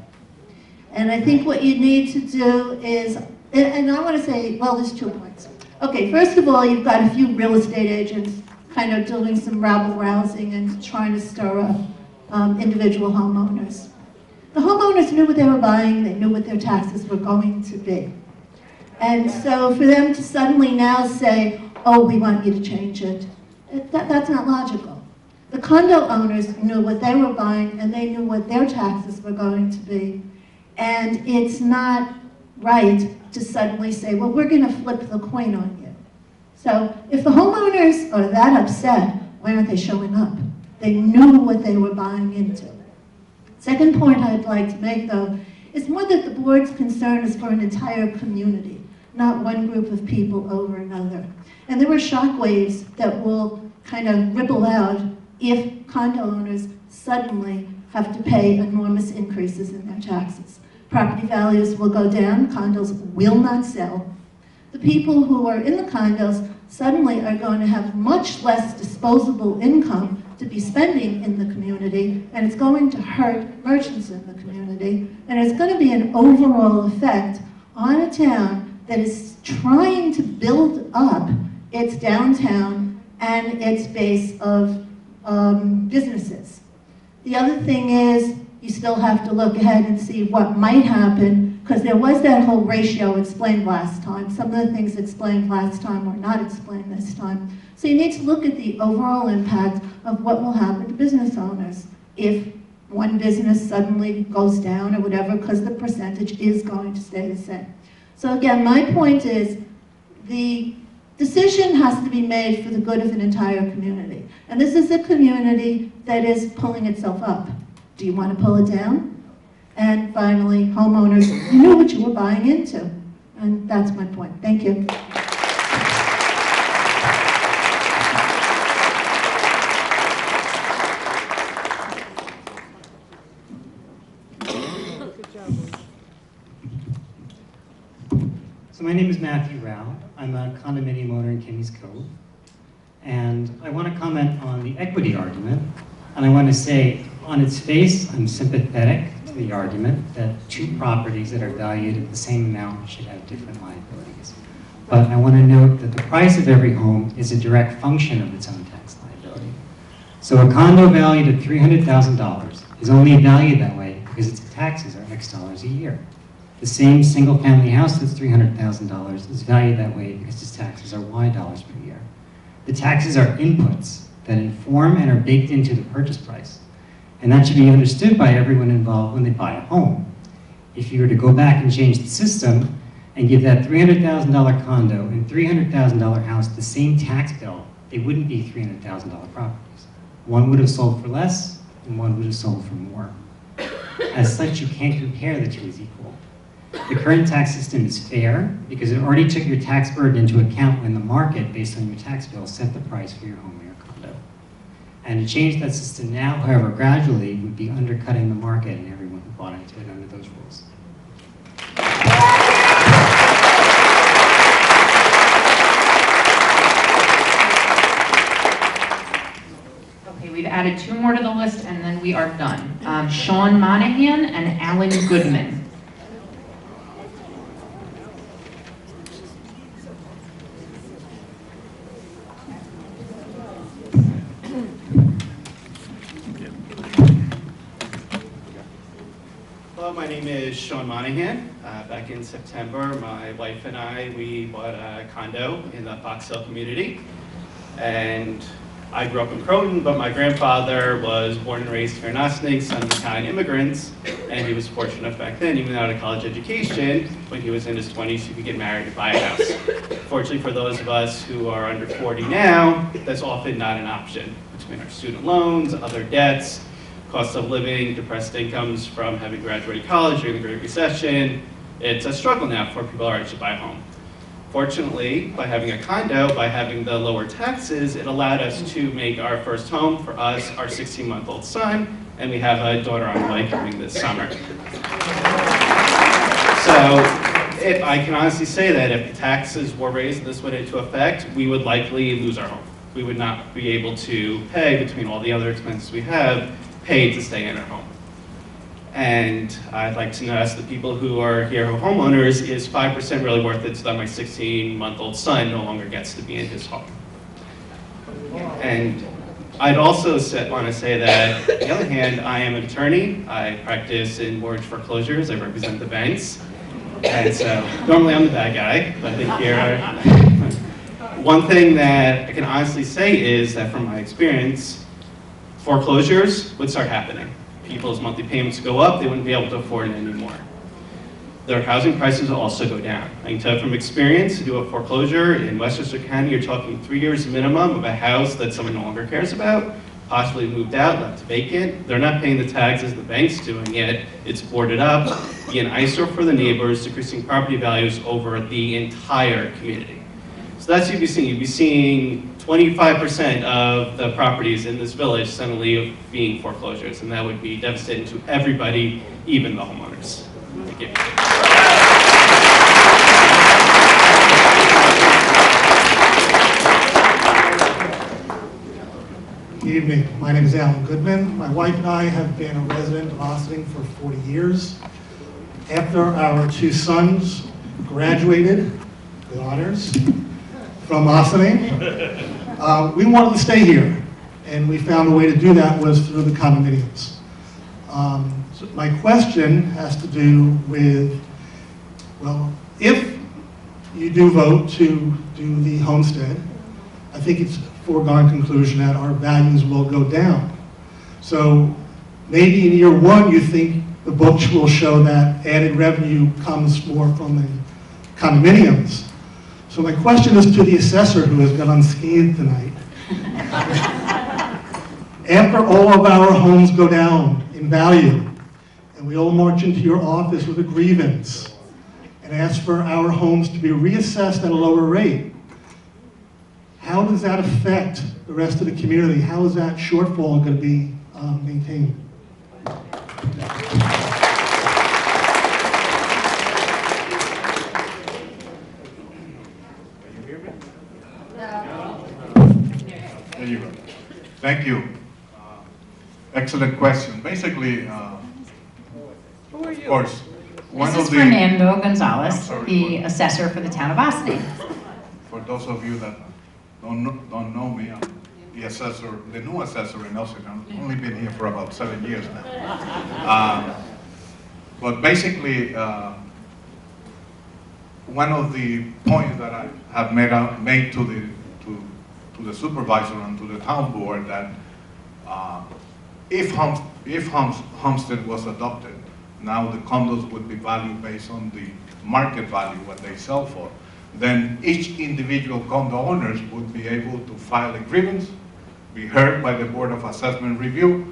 And I think what you need to do is, and I want to say, well, there's 2 points. Okay, first of all, you've got a few real estate agents kind of doing some rabble-rousing and trying to stir up individual homeowners. The homeowners knew what they were buying, they knew what their taxes were going to be. And so for them to suddenly now say, oh, we want you to change it, that's not logical. The condo owners knew what they were buying and they knew what their taxes were going to be. And it's not right to suddenly say, well, we're going to flip the coin on you. So if the homeowners are that upset, why aren't they showing up? They knew what they were buying into. Second point I'd like to make, though, is more that the board's concern is for an entire community, not one group of people over another. And there were shockwaves that will kind of ripple out if condo owners suddenly have to pay enormous increases in their taxes. Property values will go down, condos will not sell. The people who are in the condos suddenly are going to have much less disposable income to be spending in the community, and it's going to hurt merchants in the community, and it's going to be an overall effect on a town that is trying to build up its downtown and its base of businesses. The other thing is, you still have to look ahead and see what might happen, because there was that whole ratio explained last time. Some of the things explained last time were not explained this time. So you need to look at the overall impact of what will happen to business owners if one business suddenly goes down or whatever, because the percentage is going to stay the same. So again, my point is, the decision has to be made for the good of an entire community. And this is a community that is pulling itself up. Do you want to pull it down? And finally, homeowners, you knew what you were buying into. And that's my point. Thank you. So my name is Matthew Rao. I'm a condominium owner in Kimmy's Cove. And I want to comment on the equity argument. And I want to say, on its face, I'm sympathetic to the argument that two properties that are valued at the same amount should have different liabilities. But I want to note that the price of every home is a direct function of its own tax liability. So a condo valued at $300,000 is only valued that way because its taxes are X dollars a year. The same single-family house that's $300,000 is valued that way because its taxes are Y dollars per year. The taxes are inputs that inform and are baked into the purchase price. And that should be understood by everyone involved when they buy a home. If you were to go back and change the system and give that $300,000 condo and $300,000 house the same tax bill, they wouldn't be $300,000 properties. One would have sold for less, and one would have sold for more. As such, you can't compare the two as equal. The current tax system is fair because it already took your tax burden into account when the market, based on your tax bill, set the price for your home or your condo. And to change that system now, however, gradually, would be undercutting the market and everyone who bought into it under those rules. Okay, we've added two more to the list and then we are done. Sean Monahan and Alan Goodman. Hello, my name is Sean Monahan. Back in September, my wife and I, we bought a condo in the Fox Hill community. And I grew up in Croton, but my grandfather was born and raised here in Ossining, son of Italian immigrants, and he was fortunate enough back then, even without a college education, when he was in his 20s, he could get married and buy a house. Fortunately for those of us who are under 40 now, that's often not an option. Between our student loans, other debts, cost of living, depressed incomes from having graduated college during the Great Recession, it's a struggle now for people our age to buy a home. Fortunately, by having a condo, by having the lower taxes, it allowed us to make our first home for us, our 16-month-old son, and we have a daughter on the way coming this summer. So I can honestly say that if the taxes were raised and this went into effect, we would likely lose our home. We would not be able to pay, between all the other expenses we have, pay to stay in our home. And I'd like to ask the people who are here who are homeowners, is 5% really worth it so that my 16-month-old son no longer gets to be in his home? And I'd also want to say that, on the other hand, I am an attorney. I practice in mortgage foreclosures. I represent the banks. And so normally I'm the bad guy, but I think here, one thing that I can honestly say is that from my experience, foreclosures would start happening. People's monthly payments go up, they wouldn't be able to afford it anymore. Their housing prices will also go down. I can tell from experience, to do a foreclosure in Westchester County, you're talking 3 years minimum of a house that someone no longer cares about, possibly moved out, left vacant. They're not paying the taxes the bank's doing it. It's boarded up, be an eyesore for the neighbors, decreasing property values over the entire community. So that's what you'd be seeing. You'd be seeing 25% of the properties in this village suddenly being foreclosures, and that would be devastating to everybody, even the homeowners. Thank you. Good evening. My name is Alan Goodman. My wife and I have been a resident of Ossining for 40 years. After our two sons graduated with honors from Ossining, we wanted to stay here, and we found a way to do that was through the condominiums. So my question has to do with, well, if you do vote to do the homestead, I think it's a foregone conclusion that our values will go down. So maybe in year one you think the books will show that added revenue comes more from the condominiums. So my question is to the assessor who has gone unscathed tonight. After all of our homes go down in value, and we all march into your office with a grievance and ask for our homes to be reassessed at a lower rate, how does that affect the rest of the community? How is that shortfall going to be maintained? There you go. Thank you. Excellent question. Basically, of course, This is Fernando Gonzalez, the assessor for the town of Ossining. For those of you that don't know me, I'm the assessor, the new assessor in Ossining. I've only been here for about 7 years now. But basically, one of the points that I have made to the supervisor and to the town board that if Homestead was adopted, now the condos would be valued based on the market value, what they sell for. Then each individual condo owners would be able to file a grievance, be heard by the Board of Assessment Review,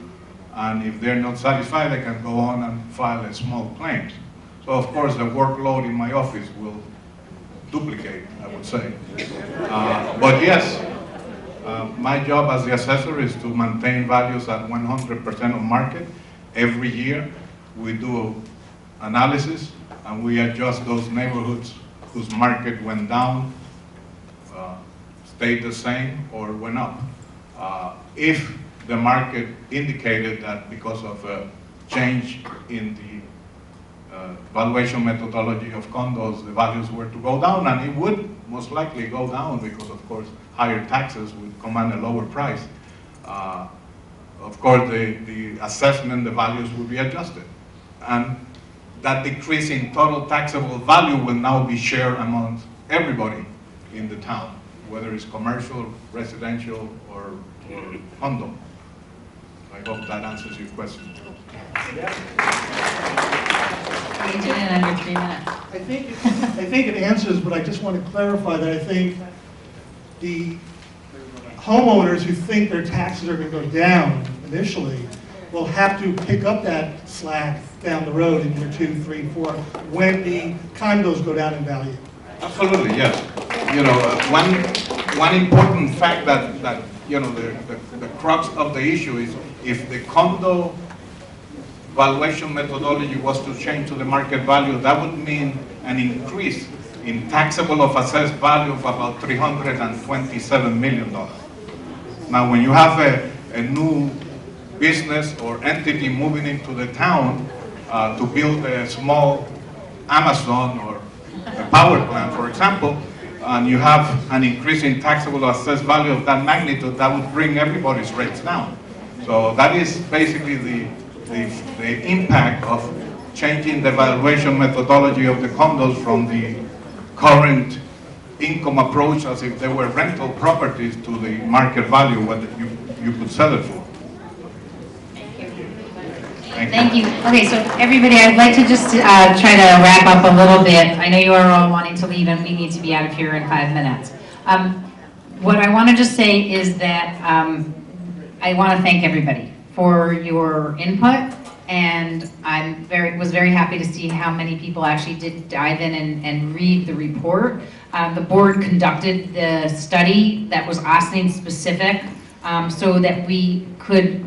and if they're not satisfied, they can go on and file a small claim. So of course the workload in my office will duplicate, I would say. But yes, my job as the assessor is to maintain values at 100% of market. Every year we do analysis and we adjust those neighborhoods whose market went down, stayed the same, or went up. If the market indicated that because of a change in the valuation methodology of condos, the values were to go down, and it would most likely go down because, of course, higher taxes would command a lower price. Of course, the assessment, the values will be adjusted. And that decrease in total taxable value will now be shared amongst everybody in the town, whether it's commercial, residential, or for condo. I hope that answers your question. You did it under 3 minutes. I think it answers, but I just want to clarify that I think the homeowners who think their taxes are going to go down initially will have to pick up that slack down the road in year 2, 3, 4 when the condos go down in value. Absolutely, yes. You know, one important fact that you know, the crux of the issue is if the condo valuation methodology was to change to the market value, that would mean an increase in taxable of assessed value of about $327 million. Now, when you have a new business or entity moving into the town to build a small Amazon or a power plant, for example, and you have an increase in taxable assessed value of that magnitude, that would bring everybody's rates down. So that is basically the impact of changing the valuation methodology of the condos from the current income approach as if they were rental properties to the market value what you could sell it for. Thank you. Okay, so everybody, I'd like to just try to wrap up a little bit. I know you are all wanting to leave and we need to be out of here in 5 minutes. What I want to just say is that I want to thank everybody for your input, and I was very happy to see how many people actually did dive in and read the report. The board conducted the study that was Ossining specific so that we could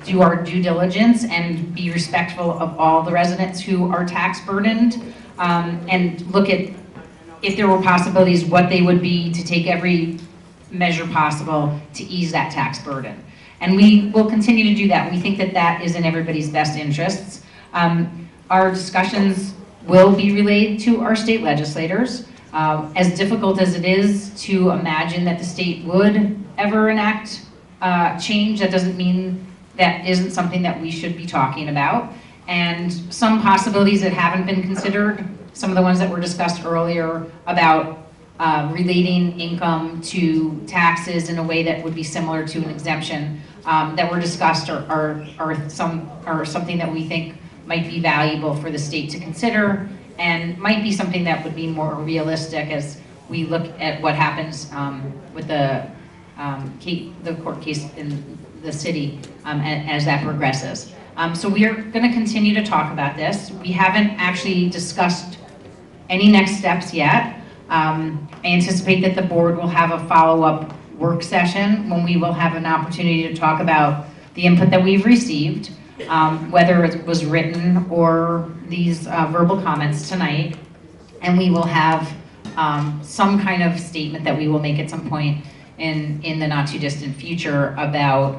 do our due diligence and be respectful of all the residents who are tax burdened and look at if there were possibilities, what they would be to take every measure possible to ease that tax burden. And we will continue to do that. We think that that is in everybody's best interests. Our discussions will be relayed to our state legislators. As difficult as it is to imagine that the state would ever enact change, that doesn't mean that isn't something that we should be talking about. And some possibilities that haven't been considered, some of the ones that were discussed earlier about relating income to taxes in a way that would be similar to an exemption that were discussed are something that we think might be valuable for the state to consider and might be something that would be more realistic as we look at what happens with the court case in the city as that progresses. So we are going to continue to talk about this. We haven't actually discussed any next steps yet. I anticipate that the board will have a follow-up work session when we will have an opportunity to talk about the input that we've received, whether it was written or these verbal comments tonight, and we will have some kind of statement that we will make at some point in the not too distant future about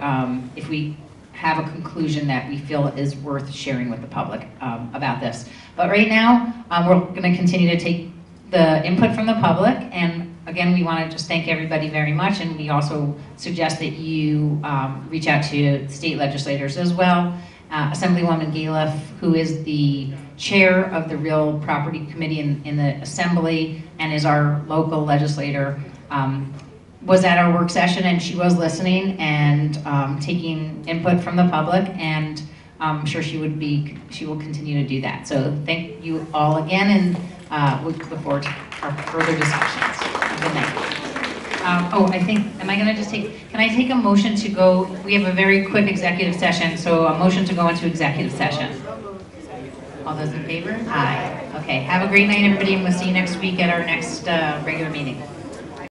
if we have a conclusion that we feel is worth sharing with the public about this. But right now, we're going to continue to take the input from the public, and again, we want to just thank everybody very much, and we also suggest that you reach out to state legislators as well. Assemblywoman Galiff, who is the chair of the Real Property Committee in the Assembly and is our local legislator, was at our work session, and she was listening and taking input from the public, and I'm sure she will continue to do that. So thank you all again, and we look forward to our further discussions. Good night. Can I take a motion to go, we have a very quick executive session, so a motion to go into executive session. All those in favor? Aye. Okay, have a great night, everybody, and we'll see you next week at our next regular meeting.